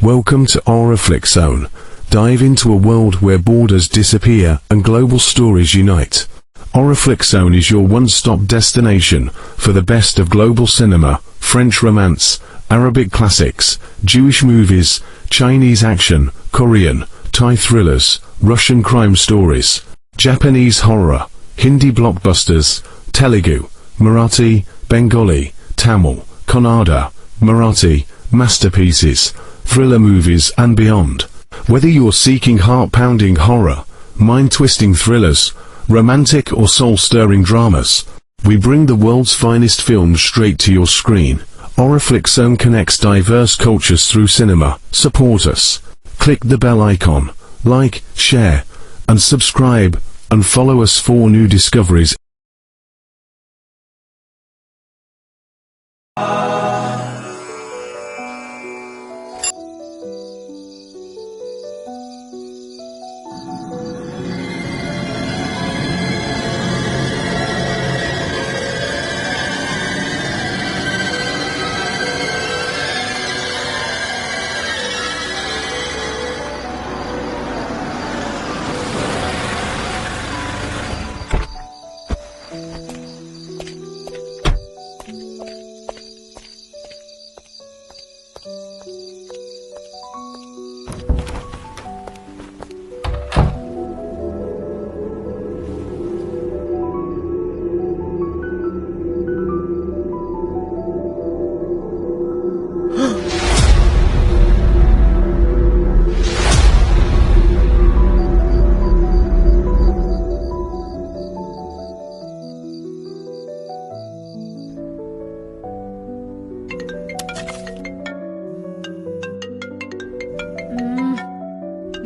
Welcome to Horrorflix Zone. Dive into a world where borders disappear and global stories unite. Horrorflix Zone is your one-stop destination for the best of global cinema, French romance, Arabic classics, Jewish movies, Chinese action, Korean, Thai thrillers, Russian crime stories, Japanese horror, Hindi blockbusters, Telugu, Marathi, Bengali, Tamil, Kannada, Marathi, masterpieces, thriller movies and beyond. Whether you're seeking heart-pounding horror, mind-twisting thrillers, romantic or soul-stirring dramas, we bring the world's finest films straight to your screen. Horrorflix Zone connects diverse cultures through cinema. Support us. Click the bell icon, like, share, and subscribe, and follow us for new discoveries.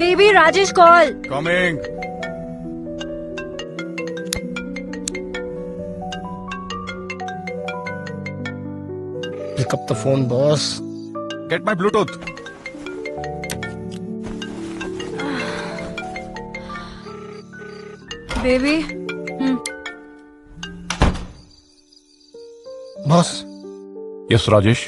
Baby, Rajesh call. Coming. Pick up the phone, boss. Get my Bluetooth. Baby. Boss. Yes, Rajesh.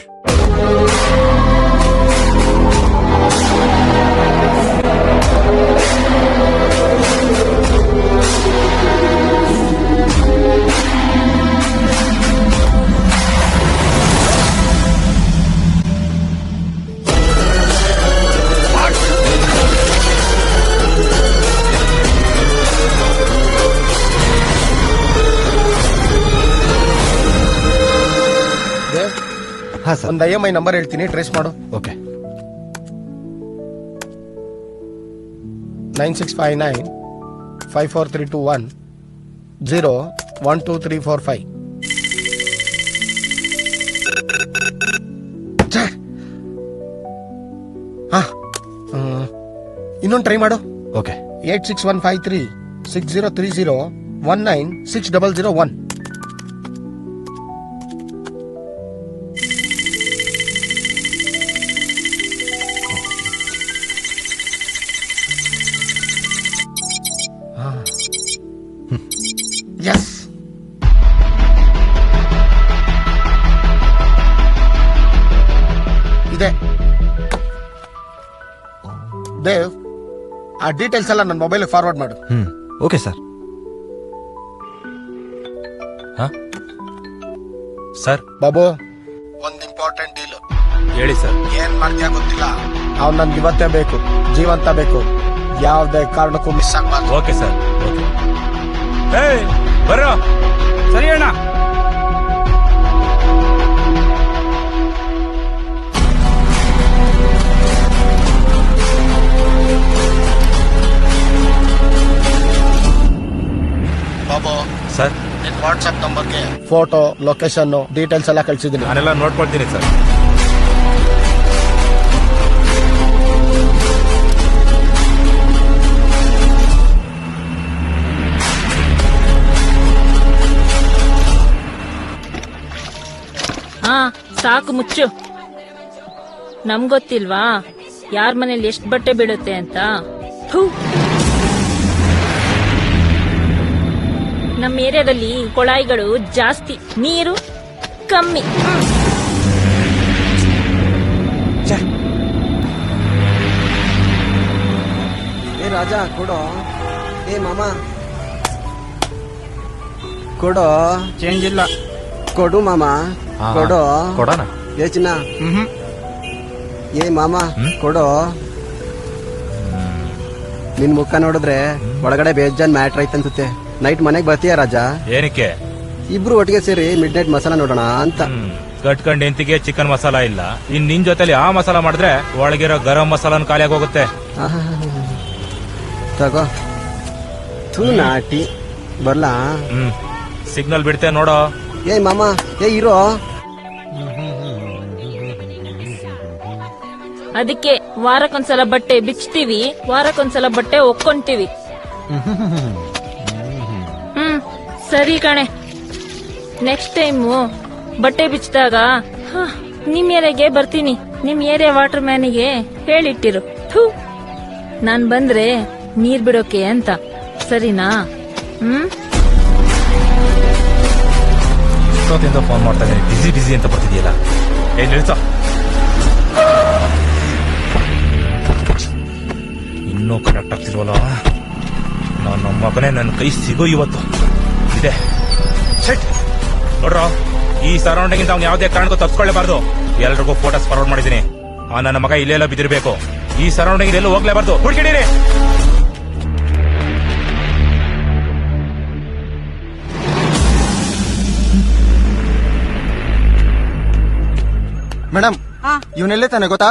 ಹಾ sir, ಒಂದು IMI number ಹೇಳ್ತೀನಿ, trace ಮಾಡು. Okay. 9659 54321 012345. ಇನ್ನೊಂದು try ಮಾಡು. Okay. 86153 6030 196001. Yes. ಇದೆ ದೇವ್, ಆ details ಎಲ್ಲ ನನ್ನ ಮೊಬೈಲ್ ಫಾರ್ವರ್ಡ್ ಮಾಡು. Okay sir. ಸರ್. ಬಾಬು, ಒಂದು ಇಂಪಾರ್ಟೆಂಟ್ ಡೀಲ್. ಹೇಳಿ ಸರ್. ಏನ್ ಮಾಡ್ತೀಯ ಗೊತ್ತಿಲ್ಲ, ಅವ್ನು ನನ್ಗೆ ಇವತ್ತೇ ಬೇಕು, ಜೀವಂತ ಬೇಕು, ಯಾವುದೇ ಕಾರಣಕ್ಕೂ ಮಿಸ್ ಆಗ್ಬಾರ್ದು. Okay sir. ಓಕೆ. ಬರೋ. ಸರಿ ಅಣ್ಣ. ಬಾಬು ಸರ್. ನಿನ್ ವಾಟ್ಸ್ಆಪ್ ನಂಬರ್ಗೆ ಫೋಟೋ, ಲೊಕೇಶನ್, ಡೀಟೇಲ್ಸ್ ಎಲ್ಲ ಕಳ್ಸಿದ್ದೀನಿ. ನಾನೆಲ್ಲ ನೋಡ್ಕೊಳ್ತೀನಿ ಸರ್. ಸಾಕು, ಮುಚ್ಚು. ನಮ್ಗೊತ್ತಿಲ್ವಾ ಯಾರ ಮನೇಲಿ ಎಷ್ಟು ಬಟ್ಟೆ ಬೀಳುತ್ತೆ ಅಂತ? ನಮ್ಮ ಏರಿಯಾದಲ್ಲಿ ಕೊಳಾಯಿಗಳು ಜಾಸ್ತಿ, ನೀರು ಕಮ್ಮಿ. ರಾಜ ಕೊಡು. ಏ ಮಾಮ ಕೊಡು. ಚೇಂಜ್ ಇಲ್ಲ. ಕೊಡು ಮಾಮ ಕೊಡು. ಕೊಡೋಣ. ಏ ಚಿನ್ನ. ಏ ಮಾಮ ಕೊಡು. ನಿನ್ ಮುಖ ನೋಡಿದ್ರೆ ಒಳಗಡೆ ಬೇಜಾನ್ ಮ್ಯಾಟ್ರ್ ಐತನ್ಸುತ್ತೆ. ನೈಟ್ ಮನೆಗ್ ಬರ್ತೀಯ ರಾಜ? ಏನಕ್ಕೆ? ಇಬ್ರು ಒಟ್ಟಿಗೆ ಸೇರಿ ಮಿಡ್ ನೈಟ್ ಮಸಾಲ ನೋಡೋಣ ಅಂತ. ಕಟ್ಕೊಂಡ್ ಹೆಂತಿಗೆ ಚಿಕನ್ ಮಸಾಲ ಇಲ್ಲ, ಇನ್ ನಿನ್ ಜೊತೆಲಿ ಆ ಮಸಾಲ ಮಾಡಿದ್ರೆ ಒಳಗಿರೋ ಗರಂ ಮಸಾಲನ್ ಖಾಲಿ ಆಗೋಗುತ್ತೆ. ತಗೋ. ಥೂ ನಾಟಿ. ಬರ್ಲಾ? ಸಿಗ್ನಲ್ ಬಿಡ್ತೆ ನೋಡೋ. ಏ ಮಾಮ ಏ ಇರೋ. ಅದಕ್ಕೆ ವಾರಕ್ಕೊಂದ್ಸಲ ಬಟ್ಟೆ ಬಿಚ್ತೀವಿ, ವಾರಕ್ಕೊಂದ್ಸಲ ಬಟ್ಟೆ ಒಕ್ಕೊಂತೀವಿ. ಸರಿ ಕಣೆ. ನೆಕ್ಸ್ಟ್ ಟೈಮು ಬಟ್ಟೆ ಬಿಚ್ಚಿದಾಗ ನಿಮ್ ಏರಿಯಾಗೆ ಬರ್ತೀನಿ. ನಿಮ್ ಏರಿಯಾ ವಾಟರ್ ಮ್ಯಾನಿಗೆ ಹೇಳಿಟ್ಟಿರು. ಥೂ, ನಾನ್ ಬಂದ್ರೆ ನೀರ್ ಬಿಡೋಕೆ ಅಂತ. ಸರಿನಾ? ಇಷ್ಟೊತ್ತಿಂದ ಫೋನ್ ಮಾಡ್ತಾ ಇದ್ದೀನಿ, ಬಿಸಿ ಬಿಸಿ ಅಂತ ಬರ್ತಿದೆಯಲ್ಲ. ಏನ್ ಹೇಳ್ತಾ ಇನ್ನೂ ಕರೆಕ್ಟ್ ಆಗ್ತಿಲ್ವಲ್ಲ. ನನ್ನ ಮಗನೇ ನನ್ನ ಕೈ ಸಿಗೋ ಇವತ್ತು ಇದೆ. ಶೆಟ್ ನೋಡ್ರ, ಈ ಸರೌಂಡಿಂಗ್ ಇಂದ ಅವ್ನು ಯಾವುದೇ ಕಾರಣಕ್ಕೂ ತಪ್ಪಿಕೊಳ್ಳೇಬಾರ್ದು. ಎಲ್ರಿಗೂ ಫೋಟೋಸ್ ಫಾರ್ವರ್ಡ್ ಮಾಡಿದ್ದೀನಿ. ಆ ನನ್ನ ಮಗ ಇಲ್ಲೆಲ್ಲ ಬಿದ್ದಿರ್ಬೇಕು. ಈ ಸರೌಂಡಿಂಗ್ ಎಲ್ಲೂ ಹೋಗ್ಲೇಬಾರ್ದು. ಹುಡುಕಿಡೀರಿ. ಮೇಡಮ್ ಇವನೆಲ್ಲೇ ತಾನೆ ಗೊತ್ತಾ?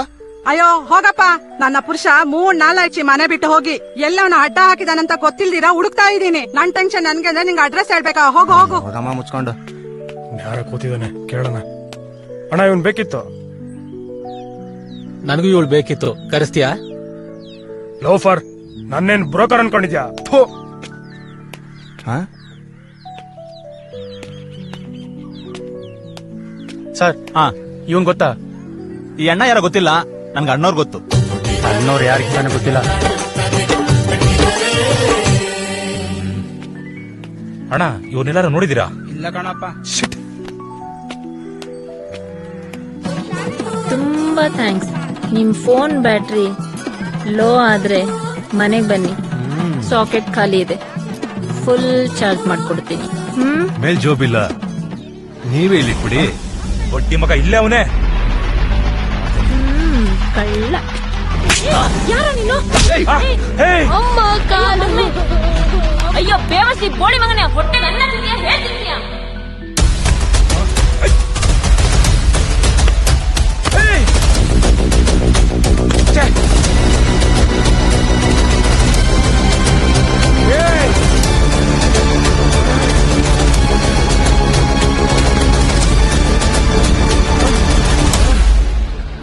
ಅಯ್ಯೋ ಹೋಗಪ್ಪ. ನನ್ನ ಪುರುಷ 3-4 ಮನೆ ಬಿಟ್ಟು ಹೋಗಿ ಎಲ್ಲವನ್ನ ಅಡ್ಡ ಹಾಕಿದಾನಂತ ಗೊತ್ತಿಲ್ದಿರಾ ಹುಡುಕ್ತಾ ಇದ್ದೀನಿ. ನನ್ ಟೆನ್ಷನ್ ನನ್ಗೆ ಅಂದ್ರೆ ನಿಂಗೆ ಅಡ್ರೆಸ್ ಹೇಳ್ಬೇಕಾ? ಹೋಗು ಹೋಗು. ಹೋಗಮ್ಮ ಮುಚ್ಕೊಂಡು. ಯಾರ ಕೂತಿದ್ದಾನೆ ಕೇಳೋಣ. ಅಣ್ಣ ಇವನ್ ಬೇಕಿತ್ತು. ನನಗೂ ಇವಳು ಬೇಕಿತ್ತು. ಕರೆಸ್ತೀಯಾ? ಲೋಫರ್, ನನ್ನೇನ್ ಬ್ರೋಕರ್ ಅನ್ಕೊಂಡಿದ್ಯಾ? ಸರ್, ಇವನ್ ಗೊತ್ತಾ? ಈ ಅಣ್ಣ ಯಾರೋ ಗೊತ್ತಿಲ್ಲ, ನನ್ಗೆ ಅಣ್ಣವ್ರು ಗೊತ್ತು. ಅಣ್ಣವ್ರು ಯಾರಿಗಿದ್ದಾನೆ ಗೊತ್ತಿಲ್ಲ. ಅಣ್ಣ, ಇವನ್ನೆಲ್ಲಾರು ನೋಡಿದೀರಾ? ಇಲ್ಲ ಕಣಪ್ಪ. ತುಂಬಾ ಥ್ಯಾಂಕ್ಸ್. ನಿಮ್ ಫೋನ್ ಬ್ಯಾಟ್ರಿ ಲೋ ಆದ್ರೆ ಮನೆಗ್ ಬನ್ನಿ, ಸಾಕೆಟ್ ಖಾಲಿ ಇದೆ, ಫುಲ್ ಚಾರ್ಜ್ ಮಾಡ್ಕೊಡ್ತೀನಿ. ಮೇಲ್ ಜೋಬಿಲ್ಲ, ನೀವೇ ಇಲ್ಲಿ ಕೊಡಿ. ಒಟ್ಟಿ ಮಗ ಇಲ್ಲೇ ಅವನೇ. ಕಳ್ಳ. ಯಾರ ನೀನು? ಅಮ್ಮ ಕಾಲು. ಅಯ್ಯೋ ಬೇವಸಿ ಬೋಳಿ ಮಗನೇ, ಹೊಟ್ಟೆಗೆ ಅನ್ನ ತಿಂತೀಯಾ? ಹೇಳ್ತಿದ್ಯಾ?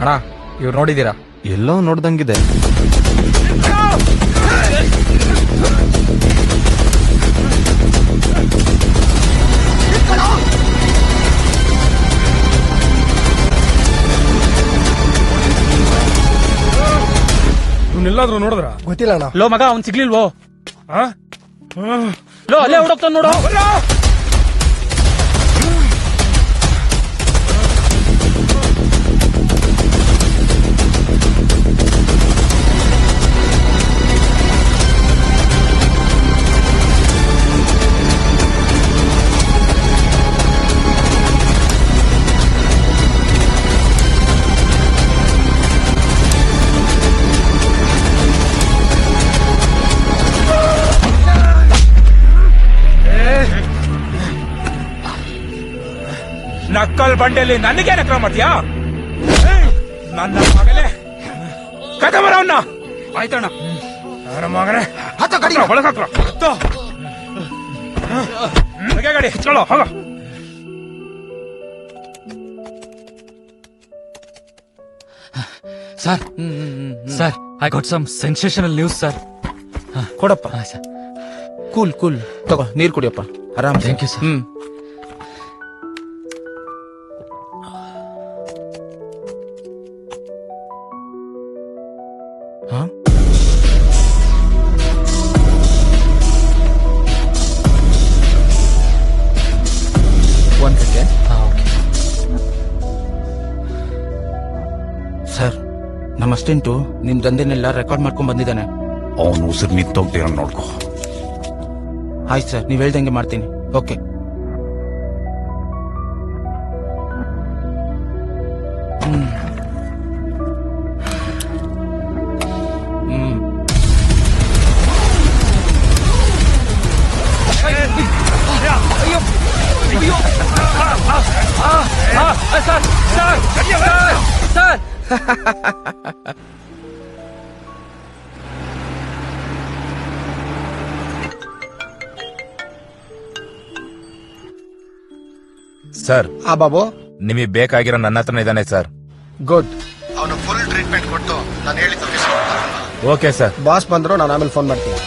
ಅಣ್ಣ, ಇವ್ರು ನೋಡಿದೀರಾ? ಎಲ್ಲೋ ನೋಡ್ದಂಗಿದೆ. ಇವನ್ನೆಲ್ಲಾದ್ರೂ ನೋಡಿದ್ರ? ಗೊತ್ತಿಲ್ಲ ಅಣ್ಣ. ಲೋ ಮಗ, ಅವ್ನ್ ಸಿಗ್ಲಿಲ್ವೋ? ಆ? ಲೋ ಅಲ್ಲೇ ಹುಡುಕ್ತಾನ ನೋಡು. ನಕ್ಕಲ್ ಬಂಡೆಯಲ್ಲಿ ನನಗೆ ನಕಲ ಮಾಡ್ತೀಯಾ? ನನ್ನ ಮಗನೇ, ಕತೆ ಬರವನ್ನ. ಆಯ್ತಣ್ಣ. ನನ್ನ ಮಗನೇ, ಒಳಗಾಕ್ರ. ಗಾಡಿ ಹಚ್ಕೊಳ್ಳೋ, ಹೋಗ. Sir, sir, I got some sensational news sir. ಕೊಡಪ್ಪ. ಕೂಲ್ ಕೂಲ್ ತಗೋ, ನೀರ್ ಕುಡಿಯಪ್ಪ ಆರಾಮ್. Thank you sir. ಒಂದ್ ಸೆಕೆಂಡ್. ಸರ್, ನಮ್ಮ ಅಸ್ಟೆಂಟು ನಿಮ್ ದಂಧೆನೆಲ್ಲ ರೆಕಾರ್ಡ್ ಮಾಡ್ಕೊಂಡ್ ಬಂದಿದ್ದಾನೆ. ಅವನು ಉಸಿರು ನಿಂತೋಗ್ದಿರ ನೋಡ್ಕೋ. ಆಯ್ತು ಸರ್, ನೀವ್ ಹೇಳ್ದಂಗೆ ಮಾಡ್ತೀನಿ. ಓಕೆ. ಸರ್, ಆ ಬಾಬು, ನಿಮಗೆ ಬೇಕಾಗಿರೋ ನನ್ನ ಹತ್ರನೇ ಇದ್ದಾನೆ ಸರ್. ಗುಡ್. ಅವನು ಫುಲ್ ಟ್ರೀಟ್ಮೆಂಟ್ ಕೊಟ್ಟು ನಾನು ಹೇಳಿದ ಓಕೆ ಸರ್. ಬಾಸ್ ಬಂದ್ರು ನಾನು ಆಮೇಲೆ ಫೋನ್ ಮಾಡ್ತೀನಿ.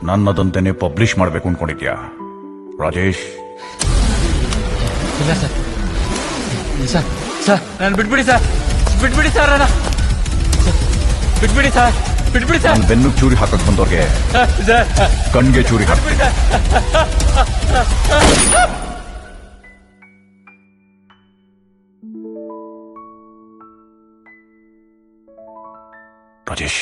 ನನ್ನದಂತೆನೆ ಪಬ್ಲಿಷ್ ಮಾಡ್ಬೇಕು ಅನ್ಕೊಂಡಿದ್ಯಾ ರಾಜೇಶ್? ಇಲ್ಲ ಸರ್. ಸರ್ ಸರ್ ನಾನು ಬಿಟ್ಬಿಡಿ ಸರ್, ಬಿಟ್ಬಿಡಿ ಸರ್, ಅಣ್ಣ ಬಿಟ್ಬಿಡಿ ಸರ್, ಬಿಟ್ಬಿಡಿ ಸರ್. ನನ್ನ ಬೆನ್ನು ಚೂರಿ ಹಾಕಕ್ ಬಂದವ್ರಿಗೆ ಕಣ್ಗೆ ಚೂರಿ ಹಾಕ್ತೀನಿ. ರಾಜೇಶ್,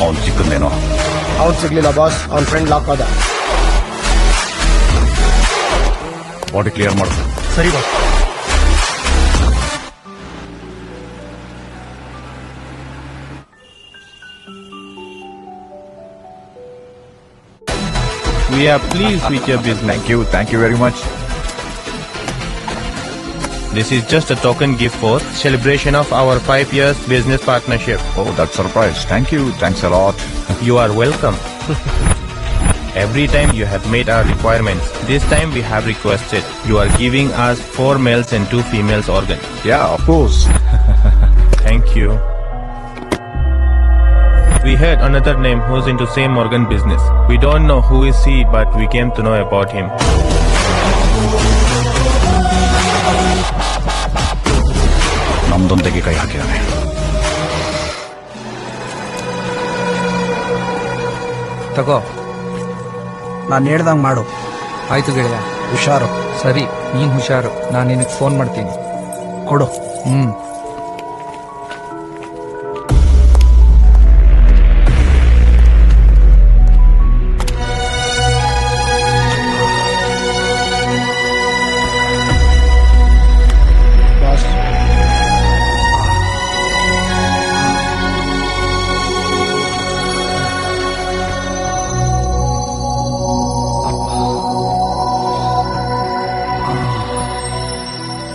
ಅವನು ಸಿಕ್ಕಂದೇನೋ? ಅವ್ನು ಸಿಗ್ಲಿಲ್ಲ ಬಾಸ್, ಅವ್ನ ಫ್ರೆಂಡ್ ಲಾಕ್ ಆದ. ಬಾಡಿ ಕ್ಲಿಯರ್ ಮಾಡು. ಸರಿ boss. We are pleased with your business. Thank you very much. This is just a token gift for celebration of our 5 years business partnership. Oh, that's surprise. Thank you. Thanks a lot. You are welcome. Every time you have made our requirements, this time we have requested. You are giving us 4 males and 2 females organ. Yeah, of course. Thank you. We heard another name who's into same organ business. We don't know who is he, but we came to know about him. ನಮ್ದೊಂದಿಗೆ ಕೈ ಹಾಕಿದ್ದಾನೆ. ತಗೋ, ನಾನು ಹೇಳ್ದಂಗ್ ಮಾಡು. ಆಯ್ತು ಗೆಳೆಯ. ಹುಷಾರು. ಸರಿ, ನೀನ್ ಹುಷಾರು. ನಾನು ನಿನಗೆ ಫೋನ್ ಮಾಡ್ತೀನಿ. ಕೊಡು. ಬಾಸ್,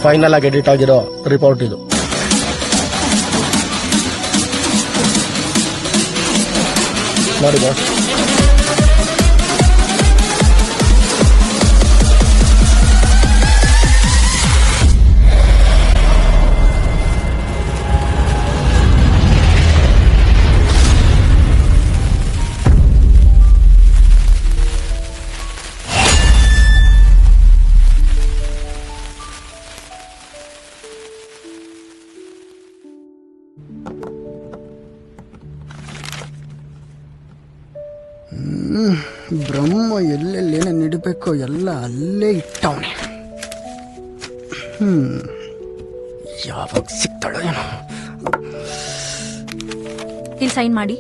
ಫೈನಲ್ ಆಗಿ ಎಡಿಟ್ ಆಗಿರೋ ರಿಪೋರ್ಟ್ ಇದು. ನೋಡಿ ಬಾಸ್. ಬ್ರಹ್ಮ ಎಲ್ಲೆಲ್ಲೇನೇ ನಿಡಬೇಕೋ ಎಲ್ಲ ಅಲ್ಲೇ ಇಟ್ಟವನೆ. ಯಾವಾಗ ಸಿಗ್ತಾಳೋ ಏನೋ. ಇಲ್ಲಿ ಸೈನ್ ಮಾಡಿ.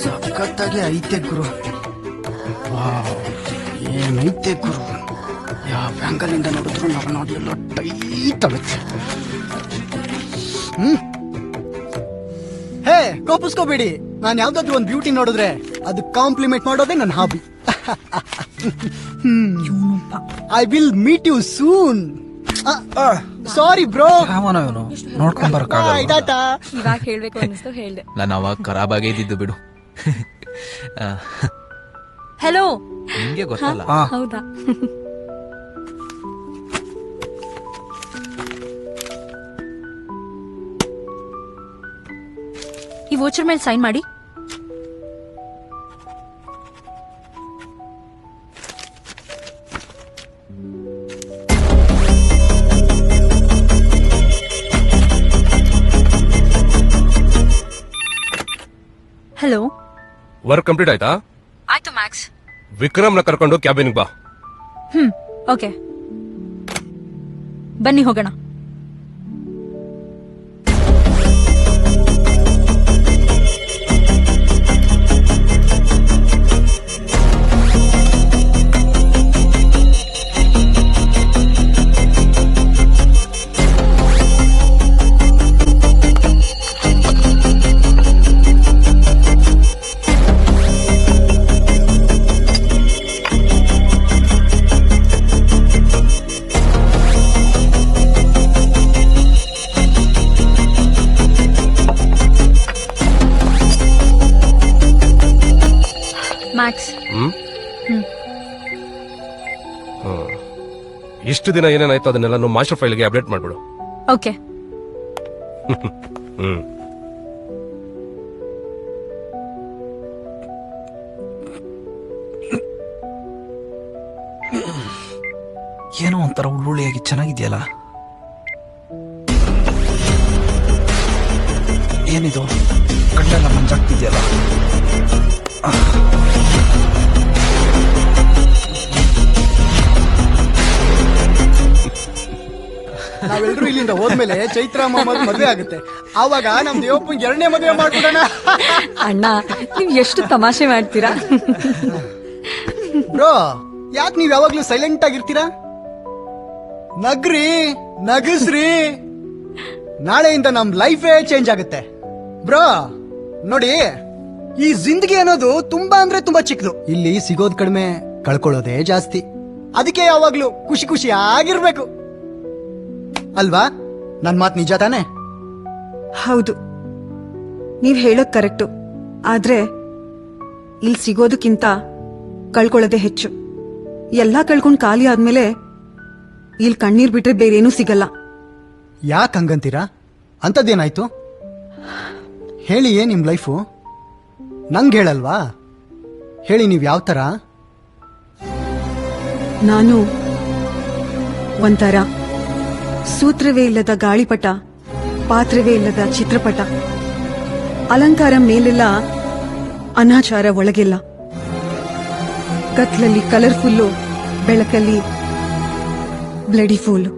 ಸಖತ್ತಾಗಿ ಐತೆ ಗುರು. ವಾವ್, ಏನೈತೆ ಗುರು. ಯಾವ ಆಂಗಲಿಂದ ನೋಡಿದ್ರು ನಾವು ನೋಡಿಲ್ಲ ಟೈಟ್ ಆಗುತ್ತೆ. ಹೇ, ಕೋಪಿಸ್ಕೋಬೇಡಿ. ನಾನು ಯಾವ್ದಾದ್ರು ಒಂದು ಬ್ಯೂಟಿ ನೋಡಿದ್ರೆ ಅದು ಕಾಂಪ್ಲಿಮೆಂಟ್ ಮಾಡೋದೇ ನನ್ನ hobby. I will meet you soon. Sorry bro. ನೋಡ್ಕೊಂಡ್ ಟಾಟಾ. ಇವಾಗ ಹೇಳ್ಬೇಕು ಅನಿಸ್ತು ಹೇಳ್ದೆ. ನಾನು ಅವಾಗ ಖರಾಬ್ ಆಗೇ ಇದ್ದಿದ್ದು ಬಿಡು. ಹಲೋ. ನಿಂಗೆ ಗೊತ್ತಲ್ಲ. ಹೌದಾ? ಈ ವೋಚರ್ ಮೇಲೆ ಸೈನ್ ಮಾಡಿ. ಹಲೋ. ವರ್ಕ್ ಕಂಪ್ಲೀಟ್ ಆಯ್ತಾ? ಆಯ್ತು ಮ್ಯಾಕ್ಸ್. ವಿಕ್ರಮ್ನ ಕರ್ಕೊಂಡು ಕ್ಯಾಬಿನ್ಗೆ ಬಾ. ಓಕೆ, ಬನ್ನಿ ಹೋಗೋಣ. ಮ್ಯಾಕ್ಸ್. ಇಷ್ಟು ದಿನ ಏನೇನಾಯ್ತು ಅದನ್ನೆಲ್ಲ ಮಾಸ್ಟರ್ ಫೈಲ್ಗೆ ಅಪ್ಡೇಟ್ ಮಾಡ್ಬಿಡು. ಓಕೆ. ಏನೋ ಒಂಥರ ಉಳ್ಳುಳ್ಳಿಯಾಗಿ ಚೆನ್ನಾಗಿದೆಯಲ್ಲ. ಏನಿದು ಕಣ್ಣೆಲ್ಲ ಮಂಜಾಗ್ತಿದ್ಯಲ್ಲ. ನಾವೆಲ್ಲರೂ ಇಲ್ಲಿಂದ ಹೋದ್ಮೇಲೆ ಚೈತ್ರ ಮಾಮದ್ ಮದ್ವೆ ಆಗುತ್ತೆ. ಆವಾಗ ನಮ್ ದೇವಪ್ಪನ್ 2ನೇ ಮದುವೆ ಮಾಡ್ಬಿಡೋಣ. ಅಣ್ಣ, ನೀವ್ ಎಷ್ಟು ತಮಾಷೆ ಮಾಡ್ತೀರಾ. ಬ್ರೋ, ಯಾಕೆ ನೀವ್ ಯಾವಾಗ್ಲೂ ಸೈಲೆಂಟ್ ಆಗಿರ್ತೀರಾ? ನಗ್ರಿ, ನಗಸ್ರಿ. ನಾಳೆಯಿಂದ ನಮ್ ಲೈಫೇ ಚೇಂಜ್ ಆಗುತ್ತೆ. ಬ್ರೋ ನೋಡಿ, ಈ ಜಿಂದಗಿ ಅನ್ನೋದು ತುಂಬಾ ಅಂದ್ರೆ ತುಂಬಾ ಚಿಕ್ಕದು. ಇಲ್ಲಿ ಸಿಗೋದ್ ಕಡಿಮೆ, ಕಳ್ಕೊಳ್ಳೋದೇ ಜಾಸ್ತಿ. ಅದಕ್ಕೆ ಯಾವಾಗ್ಲೂ ಖುಷಿ ಖುಷಿ ಆಗಿರ್ಬೇಕು ಅಲ್ವಾ? ನನ್ ಮಾತ್ ನಿಜ ತಾನೆ? ಹೌದು, ನೀವ್ ಹೇಳೋದ್ ಕರೆಕ್ಟು. ಆದ್ರೆ ಇಲ್ಲಿ ಸಿಗೋದಕ್ಕಿಂತ ಕಳ್ಕೊಳ್ಳೋದೇ ಹೆಚ್ಚು. ಎಲ್ಲಾ ಕಳ್ಕೊಂಡ್ ಖಾಲಿ ಆದ್ಮೇಲೆ ಇಲ್ಲಿ ಕಣ್ಣೀರ್ ಬಿಟ್ರೆ ಬೇರೇನೂ ಸಿಗಲ್ಲ. ಯಾಕೆ ಹಂಗಂತೀರಾ? ಅಂತದ್ದೇನಾಯ್ತು ಹೇಳಿ. ನಿಮ್ ಲೈಫು ನಂಗೆ ಹೇಳಲ್ವಾ? ಹೇಳಿ, ನೀವ್ ಯಾವ ತರ? ನಾನು ಒಂಥರ ಸೂತ್ರವೇ ಇಲ್ಲದ ಗಾಳಿಪಟ, ಪಾತ್ರವೇ ಇಲ್ಲದ ಚಿತ್ರಪಟ. ಅಲಂಕಾರ ಮೇಲೆಲ್ಲ, ಅನಾಚಾರ ಒಳಗೆಲ್ಲ. ಕತ್ಲಲ್ಲಿ ಕಲರ್ಫುಲ್ಲು, ಬೆಳಕಲ್ಲಿ ಬ್ಲಡಿ ಫುಲ್ಲು.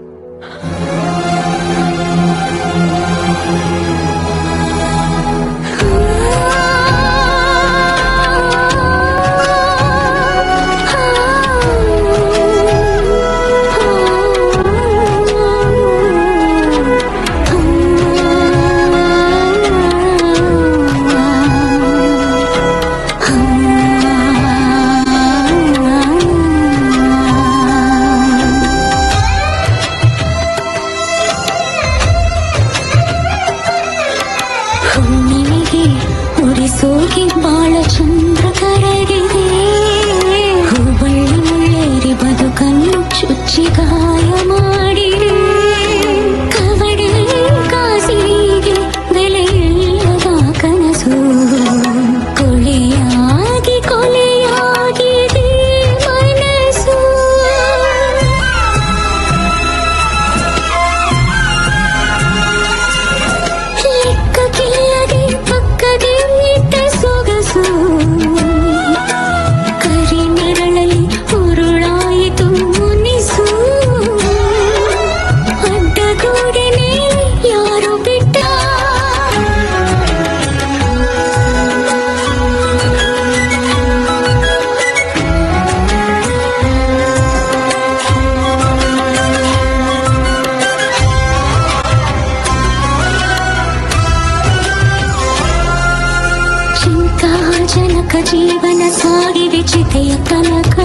ಜೀವನ ಸಾಗಿದೆ ಚಿತೆಯ ತನಕ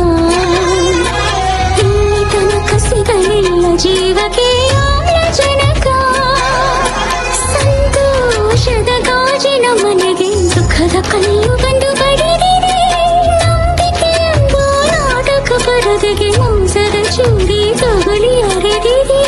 ಇಲ್ಲಿ ತನಕ ಸಿಗಲಿಲ್ಲ ಜೀವಕ್ಕೆ ಆಮ್ಲಜನಕ ಸಂತೋಷದ ಗಾಜಿನ ಮನೆಗೆ ಸುಖದ ಕಲ್ಲು ಬಂದು ಬಡಿದಿದೆ ನಂಬಿಕೆ ಎಂಬ ನಾಟಕ ಪರದೆಗೆ ಮೋಸದ ಚೂರಿ ತಗಲಿ ಅರೆದಿದೆ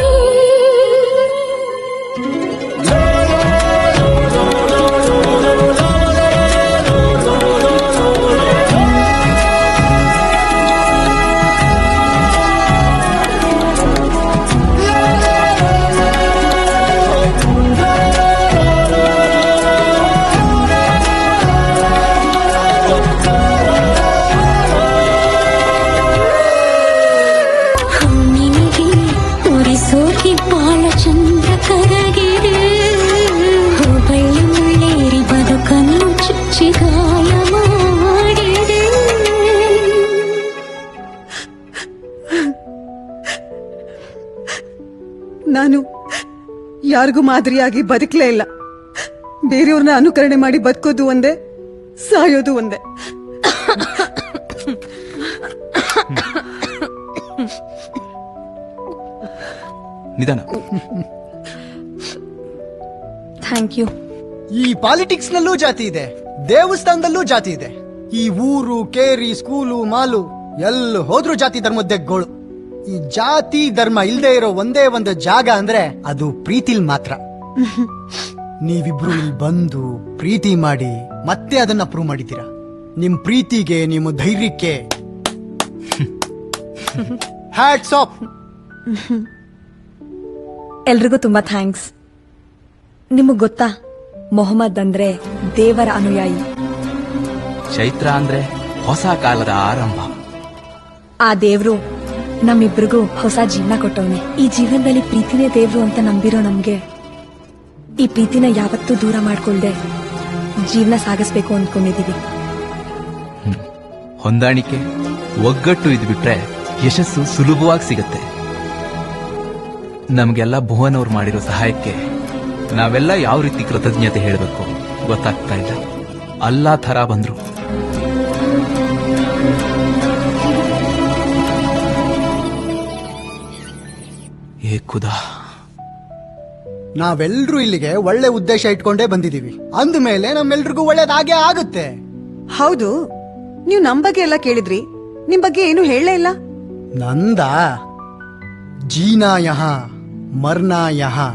ಸೋಕಿ ಬಾಲಚಂದ್ರ ಕರಗಿದೆ ಹುಬ್ಬಳ್ಳಿ ಮುಳ್ಳೇರಿ ಬದುಕನ್ನು ಚುಚ್ಚಿ ಗಾಯ ಮಾಡಿದೆ ನಾನು ಯಾರಿಗೂ ಮಾದರಿಯಾಗಿ ಬದುಕಲೇ ಇಲ್ಲ. ಬೇರೆಯವ್ರನ್ನ ಅನುಕರಣೆ ಮಾಡಿ ಬದುಕೋದು ಒಂದೇ, ಸಾಯೋದು ಒಂದೇ. ನಿಧಾನ. Thank you. ಈ ಪಾಲಿಟಿಕ್ಸ್ ನಲ್ಲೂ ಜಾತಿ ಇದೆ, ದೇವಸ್ಥಾನದಲ್ಲೂ ಜಾತಿ ಇದೆ. ಈ ಊರು, ಕೇರಿ, ಸ್ಕೂಲು, ಮಾಲು ಎಲ್ಲ ಹೋದ್ರೂ ಜಾತಿ ಧರ್ಮದ್ದೇ ಗೋಳು. ಈ ಜಾತಿ ಧರ್ಮ ಇಲ್ದೇ ಇರೋ ಒಂದೇ ಒಂದು ಜಾಗ ಅಂದ್ರೆ ಅದು ಪ್ರೀತಿಲ್ ಮಾತ್ರ. ನೀವಿಬ್ರು ಇಲ್ಲಿ ಬಂದು ಪ್ರೀತಿ ಮಾಡಿ ಮತ್ತೆ ಅದನ್ನ ಪ್ರೂವ್ ಮಾಡಿದ್ದೀರಾ. ನಿಮ್ ಪ್ರೀತಿಗೆ, ನಿಮ್ಮ ಧೈರ್ಯಕ್ಕೆ ಹ್ಯಾಟ್ಸ್ ಆಫ್. ಎಲ್ರಿಗೂ ತುಂಬಾ ಥ್ಯಾಂಕ್ಸ್. ನಿಮಗ್ ಗೊತ್ತಾ, ಮೊಹಮ್ಮದ್ ಅಂದ್ರೆ ದೇವರ ಅನುಯಾಯಿ, ಚೈತ್ರ ಅಂದ್ರೆ ಹೊಸ ಕಾಲದ ಆರಂಭ. ಆ ದೇವ್ರು ನಮ್ಮಿಬ್ರಿಗೂ ಹೊಸ ಜೀವನ ಕೊಟ್ಟವನೆ. ಈ ಜೀವನದಲ್ಲಿ ಪ್ರೀತಿನೇ ದೇವ್ರು ಅಂತ ನಂಬಿರೋ ನಮ್ಗೆ ಈ ಪ್ರೀತಿನ ಯಾವತ್ತೂ ದೂರ ಮಾಡ್ಕೊಳ್ದೆ ಜೀವನ ಸಾಗಿಸ್ಬೇಕು ಅಂದ್ಕೊಂಡಿದೀವಿ. ಹೊಂದಾಣಿಕೆ, ಒಗ್ಗಟ್ಟು ಇದ್ಬಿಟ್ರೆ ಯಶಸ್ಸು ಸುಲಭವಾಗಿ ಸಿಗತ್ತೆ. ನಮ್ಗೆಲ್ಲ ಭುವನ್ ಅವ್ರು ಮಾಡಿರೋ ಸಹಾಯಕ್ಕೆ ನಾವೆಲ್ಲ ಯಾವ ರೀತಿ ಕೃತಜ್ಞತೆ ಹೇಳಬೇಕು ಗೊತ್ತಾಗ್ತಾ ಇಲ್ಲ. ಅಲ್ಲಾ ಥರ ಬಂದ್ರು. ಏ ಖುದಾ, ನಾವೆಲ್ರೂ ಇಲ್ಲಿಗೆ ಒಳ್ಳೆ ಉದ್ದೇಶ ಇಟ್ಕೊಂಡೇ ಬಂದಿದೀವಿ. ಅಂದ್ಮೇಲೆ ನಮ್ಮೆಲ್ರಿಗೂ ಒಳ್ಳೇದಾಗೇ ಆಗುತ್ತೆ. ಹೌದು, ನೀವು ನಮ್ ಬಗ್ಗೆ ಎಲ್ಲ ಕೇಳಿದ್ರಿ, ನಿಮ್ ಬಗ್ಗೆ ಏನು ಹೇಳಲೇ ಇಲ್ಲ. ನಂದ ಜೀನಾ ಯಹಾ ಮರ್ನಾ ಯಹಾ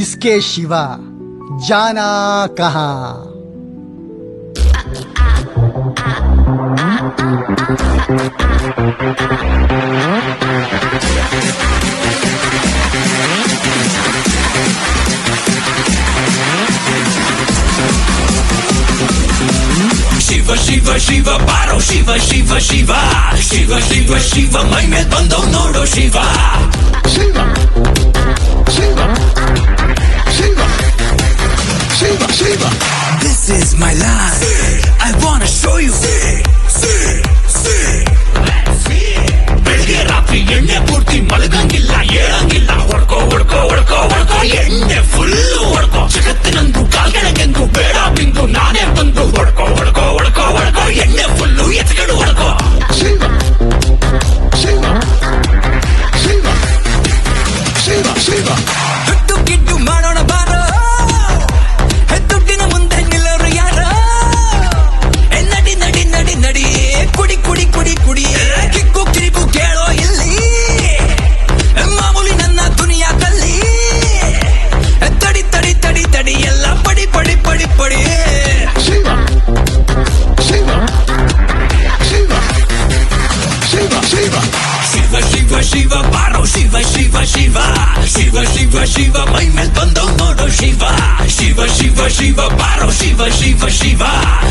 ಇಸ್ಕೆ ಶಿವ ಜಾನಾ ಕಹಾ. ಶಿವ ಶಿವ ಶಿವ ಬಾರೋ ಶಿವ ಶಿವ ಶಿವ ಶಿವ ಶಿವ ಶಿವ ಮೈ ಮೇಲ್ ಬಂದವ್ ನೋಡೋ Shiva Shiva Shiva Shiva Shiva Shiva. This is my life, I wanna show you. ಬೆಳಿಗ್ಗೆ ರಾತ್ರಿ ಎಣ್ಣೆ ಪೂರ್ತಿ ಮಲಗಂಗಿಲ್ಲ, ಏಳಂಗಿಲ್ಲ, ಹೊಡ್ಕೋ ಹೊಡ್ಕೋ ಹೊಡ್ಕೋ ಹೊಡ್ಕೋ ಎಣ್ಣೆ ಫುಲ್ಲು ಹೊಡ್ಕೋ. ಜಗತ್ತಿನಂದು ಕಾಲ್ಗೆಳಗೆಂದು ಬೇಡ ಬಿಂದು ನಾನೇ ಬಂದು ಹೊಡ್ಕೋ ಹೊಡ್ಕೋ ಹೊಡ್ಕೋ ಹೊಡ್ಕೋ ಎಣ್ಣೆ ಫುಲ್ಲು ಎತ್ಕೊಂಡು ಹೊಡ್ಕೋ. ಶಿವ ಶಿವ ಶಿವ ಶಿವ ಶಿವ. ಹುಟ್ಟು ಗಿಡ್ಡು ಮಾಡೋಣ ಬಾರೋ, ದುಡ್ಡಿನ ಮುಂದೆ ನಿಲ್ಲೋರು ಯಾರೋ. ನಡಿ ನಡಿ ನಡಿ ನಡಿ, ಕುಡಿ ಕುಡಿ ಕುಡಿ ಕುಡಿ, ಕಿಕ್ಕು ಕಿರಿಕು ಕೇಳೋ ಇಲ್ಲಿ. ಮಾಮೂಲಿ ನನ್ನ ದುನಿಯಾದಲ್ಲಿ ತಡಿ ತಡಿ ತಡಿ ತಡಿ ಎಲ್ಲ ಪಡಿ ಪಡಿ ಪಡಿ ಪಡಿ. ಶಿವ ಶಿವ ಶಿವ ಶಿವ ಶಿವ ಶಿವ ಶಿವ ಶಿವ ಬಾರೋ ಶಿವ ಶಿವ ಶಿವ ಶಿವ ಶಿವ ಶಿವ ಮೈ ಮೇಲ್ ಬಂದವ್ ನೋಡೋ ಶಿವ ಶಿವ ಶಿವ ಶಿವ ಬಾರೋ ಶಿವ ಶಿವ ಶಿವ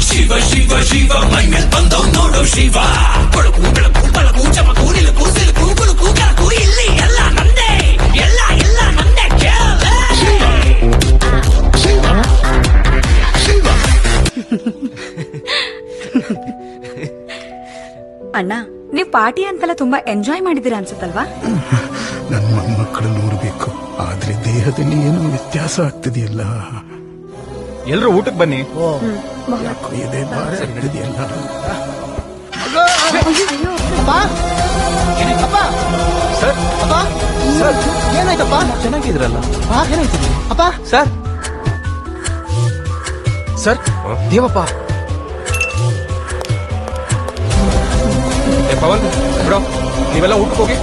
ಶಿವ ಶಿವ ಶಿವ ಮೈ ಮೇಲ್ ಬಂದವ್ ನೋಡೋ ಶಿವ. ಕೊಳಕು ಬೆಳಕು ಬಳಕು ಚಮಕು ನಿಲುಕು ಸಿಲುಕು ಕುಲುಕು ಕೆಳಕು ಇಲ್ಲಿ ಎಲ್ಲ ನಂದೇ, ಎಲ್ಲ ಎಲ್ಲ ನಂದೇ ಕೇಳ. ಶಿವ ಶಿವ ಶಿವ. ಅಣ್ಣ, ನೀವ್ ಪಾರ್ಟಿ ಅಂತೆಲ್ಲ ತುಂಬಾ ಎಂಜಾಯ್ ಮಾಡಿದೀರ ಅನ್ಸುತ್ತಲ್ವಾ? ನನ್ನ ಮೊಮ್ಮಕ್ಕಳು ನೋಡ್ಬೇಕು, ಆದ್ರೆ ದೇಹದಲ್ಲಿ ಏನೋ ವ್ಯತ್ಯಾಸ ಆಗ್ತಿದೆಯಲ್ಲ. ಎಲ್ರು ಊಟಕ್ಕೆ ಬನ್ನಿ. ಯಾಕೋ ಇದೆ ಭಾರ ಹಿಡಿದಿಯಲ್ಲ. ಅಪ್ಪ ಅಪ್ಪ ಸರ್ ಅಪ್ಪ ಸರ್ ಏನಾಯ್ತಪ್ಪ? ಚೆನ್ನಾಗಿದ್ರಲ್ಲ ಏನಾಯ್ತು ಅಪ್ಪ? Sir sir Devappa Pavan bro ನೀವೆಲ್ಲ ಊಟಕ್ಕೆ ಹೋಗಿ.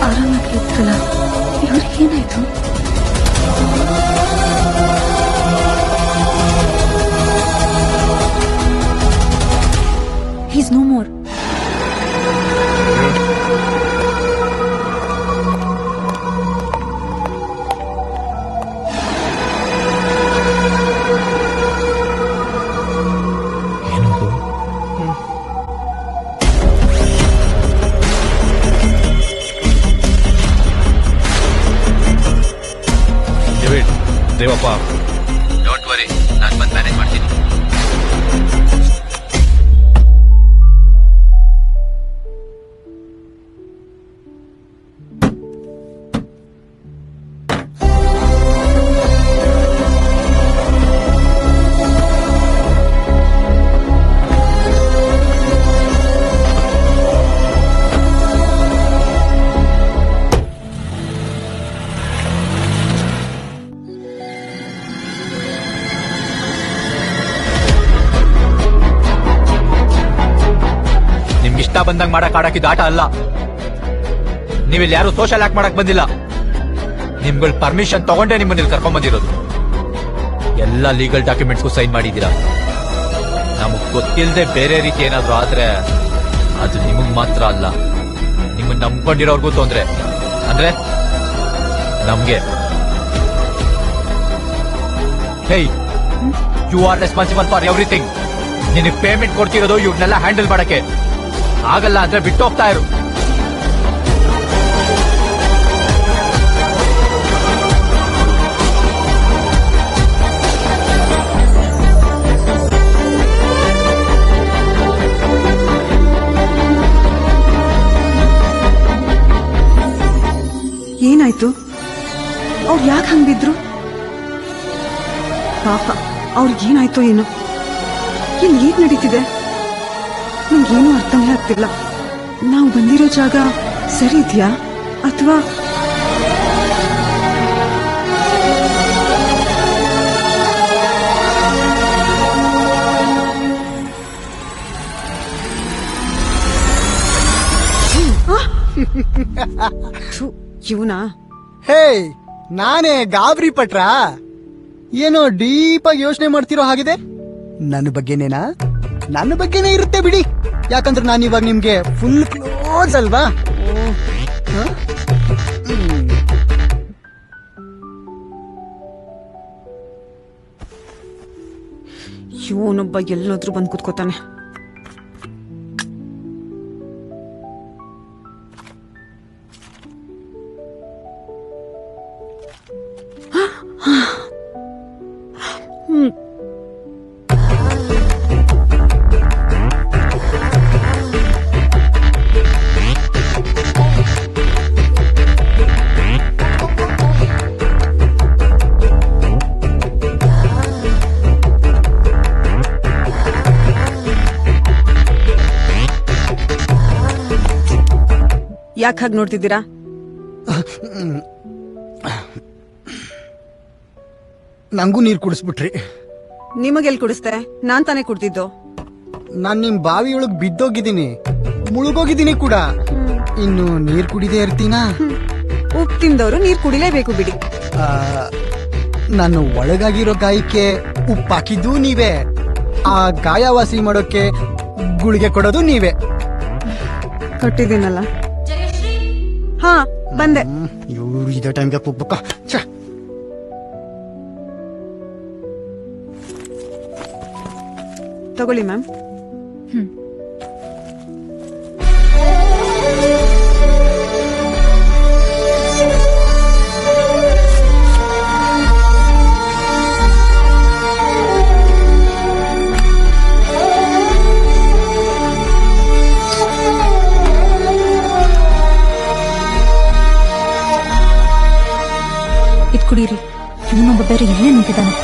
ಆರಾಮಾಗಿ ಇದ್ರಲ್ಲ, ಇವ್ರಿಗೆ ಏನಾಯ್ತು? He's no more. Devappa don't worry, ನಾನು ಬಂದು ಮ್ಯಾನೇಜ್ ಮಾಡ್ತೀನಿ. ಇಷ್ಟ ಬಂದಂಗ್ ಮಾಡಕ್ ಆಡಕ್ಕಿದ ಆಟ ಅಲ್ಲ. ನೀವಿಲ್ಲಿ ಯಾರು ಸೋಷಲ್ ಆಕ್ಟ್ ಮಾಡಕ್ ಬಂದಿಲ್ಲ. ನಿಮ್ಗಳ ಪರ್ಮಿಷನ್ ತಗೊಂಡೇ ನಿಮ್ಮನ್ನ ಇಲ್ಲಿ ಕರ್ಕೊಂಡ್ ಬಂದಿರೋದು. ಎಲ್ಲ ಲೀಗಲ್ ಡಾಕ್ಯುಮೆಂಟ್ಸ್ಗೂ ಸೈನ್ ಮಾಡಿದೀರಾ. ನಮಗ್ ಗೊತ್ತಿಲ್ಲದೆ ಬೇರೆ ರೀತಿ ಏನಾದ್ರು ಆದ್ರೆ ಅದು ನಿಮಗ್ ಮಾತ್ರ ಅಲ್ಲ, ನಿಮ್ಮನ್ನ ನಂಬ್ಕೊಂಡಿರೋರ್ಗೂ ತೊಂದ್ರೆ. ಅಂದ್ರೆ ನಮ್ಗೆ. Hey, you are responsible for everything. ನಿನಗ್ ಪೇಮೆಂಟ್ ಕೊಡ್ತಿರೋದು ಇವ್ರನ್ನೆಲ್ಲ ಹ್ಯಾಂಡಲ್ ಮಾಡಕ್ಕೆ. ಆಗಲ್ಲ ಅಂದ್ರೆ ಬಿಟ್ಟು ಹೋಗ್ತಾ ಇರು. ಏನಾಯ್ತು? ಅವ್ರು ಯಾಕೆ ಹಂಗಿದ್ರು? ಪಾಪ ಅವ್ರಿಗೇನಾಯ್ತೋ ಏನೋ. ಇಲ್ಲಿ ಹೇಗ್ ನಡೀತಿದೆ ನಂಗೇನು ಅರ್ಥನೇ ಆಗ್ತಿಲ್ಲ. ನಾವು ಬಂದಿರೋ ಜಾಗ ಸರಿ ಇದೆಯಾ ಅಥವಾ ಇವನಾ? ಹೇ, ನಾನೇ ಗಾಬರಿ ಪಟ್ರಾ? ಏನೋ ಡೀಪ್ ಆಗಿ ಯೋಚನೆ ಮಾಡ್ತಿರೋ ಹಾಗಿದೆ. ನನ್ನ ಬಗ್ಗೆನೇನಾ? ನನ್ನ ಬಗ್ಗೆನೇ ಇರುತ್ತೆ ಬಿಡಿ. ಯಾಕಂದ್ರೆ ನಾನು ಇವಾಗ ನಿಮ್ಗೆ ಫುಲ್ ಕ್ಲೋಸ್ ಅಲ್ವಾ? ಇವನೊಬ್ಬ ಎಲ್ಲಾದ್ರೂ ಬಂದು ಕೂತ್ಕೋತಾನೆ. ಯಾಕೆ ಹಾಗೆ ನೋಡ್ತಿದ್ದೀರಾ? ನಂಗೂ ನೀರ್ ಕುಡಿಸ್ಬಿಟ್ರಿ. ನಿಮಗೆಲ್ ಕುಡಿಸ್ತೆ? ನಾನ್ ತಾನೇ ಕುಡ್ದಿದ್ದು. ನಾನ್ ನಿಮ್ ಬಾವಿಯೊಳಗ್ ಬಿದ್ದೋಗಿದ್ದೀನಿ, ಮುಳುಗೋಗಿದ್ದೀನಿ ಕೂಡ. ಇನ್ನು ನೀರ್ ಕುಡಿದೇ ಇರ್ತೀನಾ? ಉಪ್ಪು ತಿಂದವರು ನೀರ್ ಕುಡಿಲೇಬೇಕು ಬಿಡಿ. ನಾನು ಒಳಗಾಗಿರೋ ಗಾಯಕ್ಕೆ ಉಪ್ಪು ಹಾಕಿದ್ದು ನೀವೇ, ಆ ಗಾಯ ವಾಸಿ ಮಾಡೋಕೆ ಗುಳಿಗೆ ಕೊಡೋದು ನೀವೇ. ಕೊಟ್ಟಿದ್ದೀನಲ್ಲ. ಹಾ, ಬಂದೆ. ಇವ್ರು ಇದೇ ಟೈಮ್ಗೆ ಹೋಗ್ಬೇಕಾ? ತಗೊಳ್ಳಿ ಮ್ಯಾಮ್. ನಿಂತಿದ್ದಾನೆ.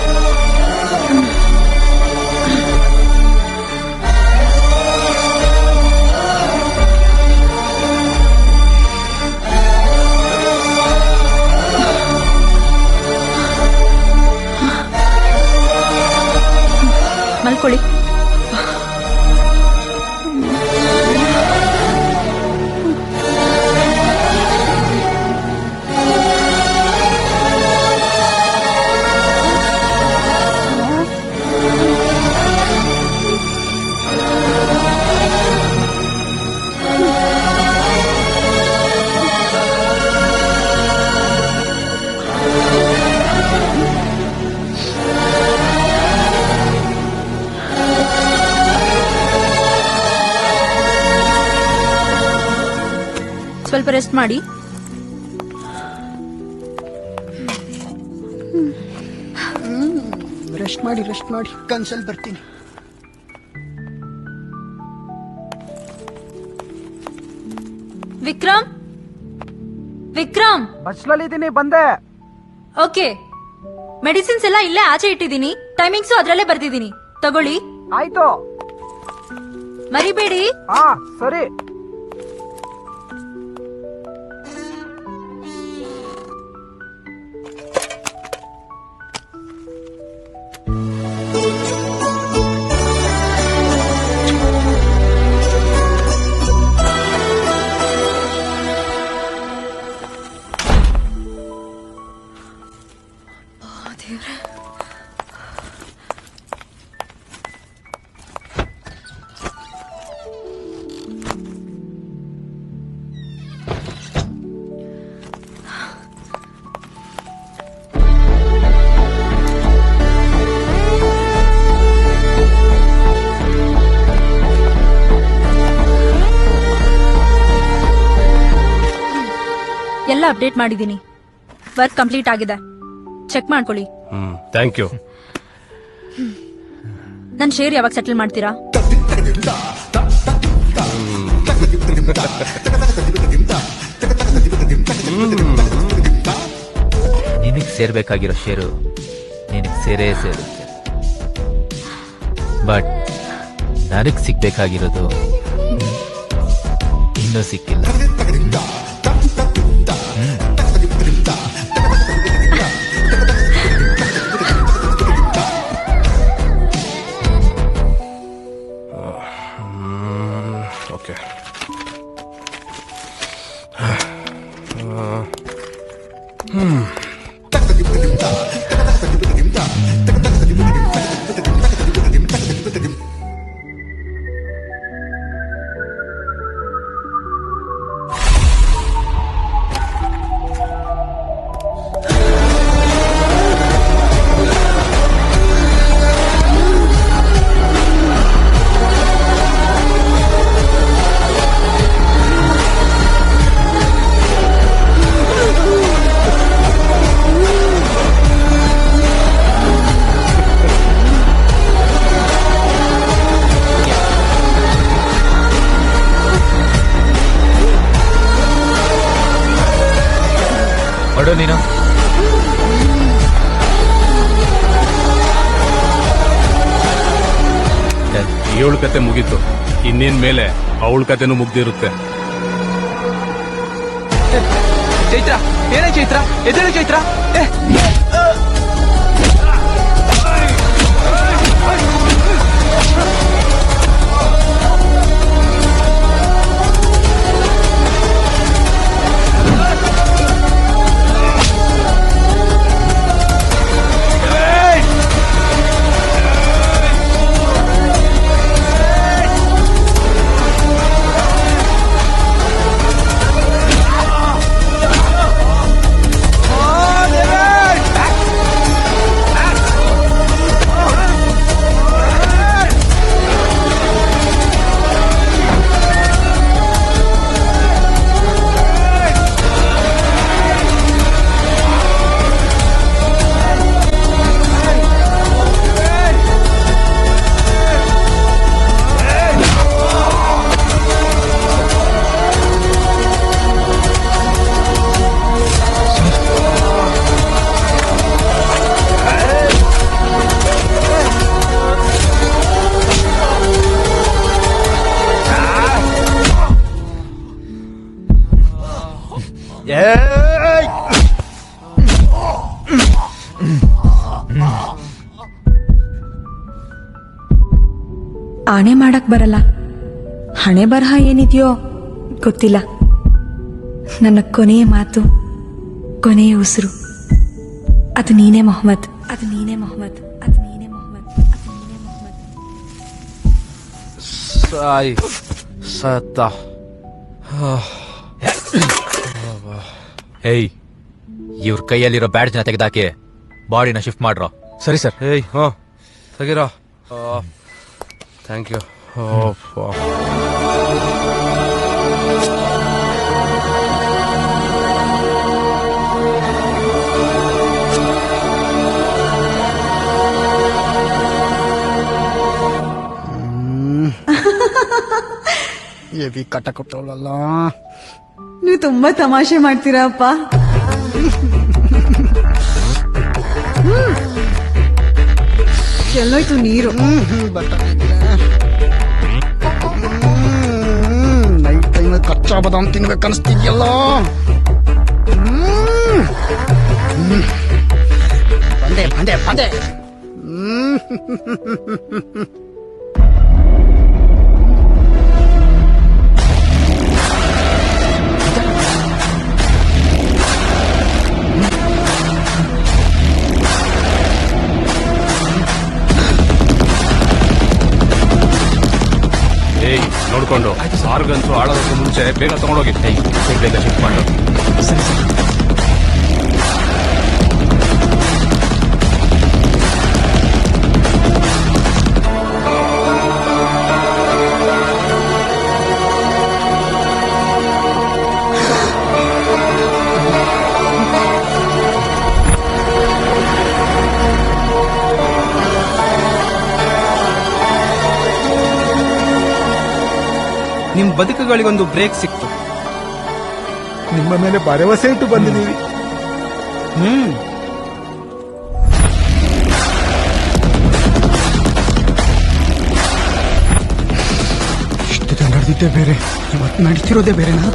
ಮಲ್ಕೊಳ್ಳಿ. ಸ್ವಲ್ಪ ರೆಸ್ಟ್ ಮಾಡಿ. ರೆಸ್ಟ್ ಮಾಡಿ ಕನ್ಸಲ್ ಬರ್ತೀನಿ. ವಿಕ್ರಮ್ ಬಸ್ನಲ್ಲಿದ್ದೀನಿ, ಬಂದೆ. ಓಕೆ, ಮೆಡಿಸಿನ್ಸ್ ಎಲ್ಲ ಇಲ್ಲೇ ಆಚೆ ಇಟ್ಟಿದ್ದೀನಿ. ಟೈಮಿಂಗ್ಸು ಅದ್ರಲ್ಲೇ ಬರ್ತಿದ್ದೀನಿ, ತಗೊಳ್ಳಿ. ಆಯ್ತು. ಮರಿಬೇಡಿ. ಹಾ ಸರಿ. ಎಲ್ಲ ಅಪ್ಡೇಟ್ ಮಾಡಿದ್ದೀನಿ. ವರ್ಕ್ ಕಂಪ್ಲೀಟ್ ಆಗಿದೆ, ಚೆಕ್ ಮಾಡ್ಕೊಳ್ಳಿ. Thank you. ನನ್ನ ಶೇರ್ ಯಾವಾಗ ಸೆಟಲ್ ಮಾಡ್ತೀರಾ? ನಿನಗ್ ಸೇರ್ಬೇಕಾಗಿರೋ ಶೇರು ನಿನಗ್ ಸೇರುತ್ತೆ. ಬಟ್ ನನಗ್ ಸಿಗ್ಬೇಕಾಗಿರೋದು ಇನ್ನೂ ಸಿಕ್ಕಿಲ್ಲ. ಓಕೆ. ಹೊರಡು ನೀನು. ಇವಳ ಕತೆ ಮುಗೀತು, ಇನ್ನೇನ್ ಮೇಲೆ ಅವಳ ಕತೆನೂ ಮುಗ್ದಿರುತ್ತೆ. ಚೈತ್ರ, ಏನೇ ಚೈತ್ರ, ಎದ್ದೇಳು ಚೈತ್ರ. ಆಣೆ ಮಾಡಕ್ ಬರಲ್ಲ. ಹಣೆ ಬರಹ ಏನಿದೆಯೋ ಗೊತ್ತಿಲ್ಲ. ನನ್ನ ಕೊನೆಯ ಮಾತು, ಕೊನೆಯ ಉಸಿರು, ಅದು ನೀನೇ ಮೊಹಮ್ಮದ್, ಅದು ನೀನೇ ಮೊಹಮ್ಮದ್, ಅದು ನೀನೇ ಮೊಹಮ್ಮದ್, ಅದು ನೀನೇ ಮೊಹಮ್ಮದ್. ಸಾಯಿ ಸತ್ತ. ಏಯ್, ಇವ್ರ ಕೈಯಲ್ಲಿರೋ ಬ್ಯಾಡ್ಜ್ನ ತೆಗೆದಾಕಿ ಬಾಡಿನ ಶಿಫ್ಟ್ ಮಾಡ್ರೋ. ಸರಿ ಸರ್. ಏಯ್ ಹಾ ತೆಗಿರೋ. Thank you. ಎವಿ ಕಟ ಕೊಟ್ಟವಳಲ್ಲ. ನೀವು ತುಂಬಾ ತಮಾಷೆ ಮಾಡ್ತೀರಾ ಅಪ್ಪ. ಎಲ್ಲೋಯ್ತು ನೀರು? ನೈಟ್ ಟೈಮ್ ಕಚ್ಚಾ ಬದಾಮ್ ತಿನ್ಬೇಕು ಅನಿಸ್ತಿದ್ಯಲ್ಲ. ಬಂದೆ ಬಂದೆ ಬಂದೆ. ಏಯ್ ನೋಡ್ಕೊಂಡು ಆರ್ಗನ್ಸು ಆಳೋದಕ್ಕೆ ಮುಂಚೆ ಬೇಗ ತಗೊಂಡೋಗಿ. ಬೇಗ ಶಿಫ್ಟ್ ಮಾಡು. ಸರಿ ಸರಿ. ನಿಮ್ ಬದುಕುಗಳಿಗೊಂದು ಬ್ರೇಕ್ ಸಿಕ್ತು. ನಿಮ್ಮ ಮೇಲೆ ಭರವಸೆ ಇಟ್ಟು ಬಂದಿದ್ದೀವಿ. ಇಷ್ಟು ದಿನ ನಡೆದಿದ್ದೇ ಬೇರೆ, ಇವತ್ತು ನಡೀತಿರೋದೇ ಬೇರೆನಾ?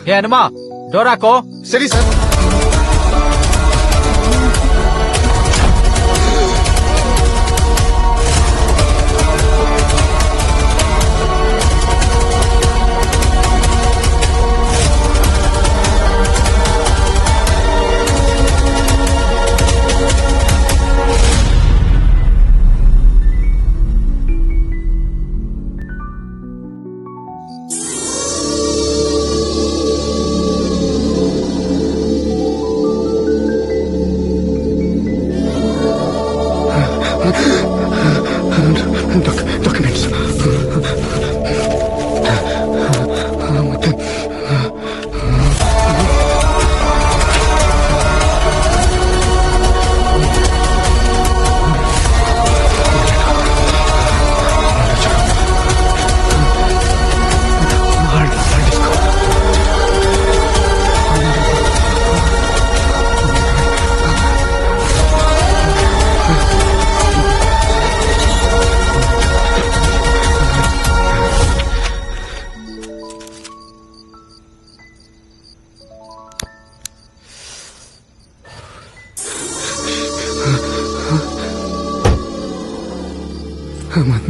ಏ ಹನುಮ, ಡೋರ್ ಹಾಕೋ. ಸರಿ ಸರ್. ಡಾಕ್ಯುಮೆಂಟ್ಸ್ ಮತ್ತೆ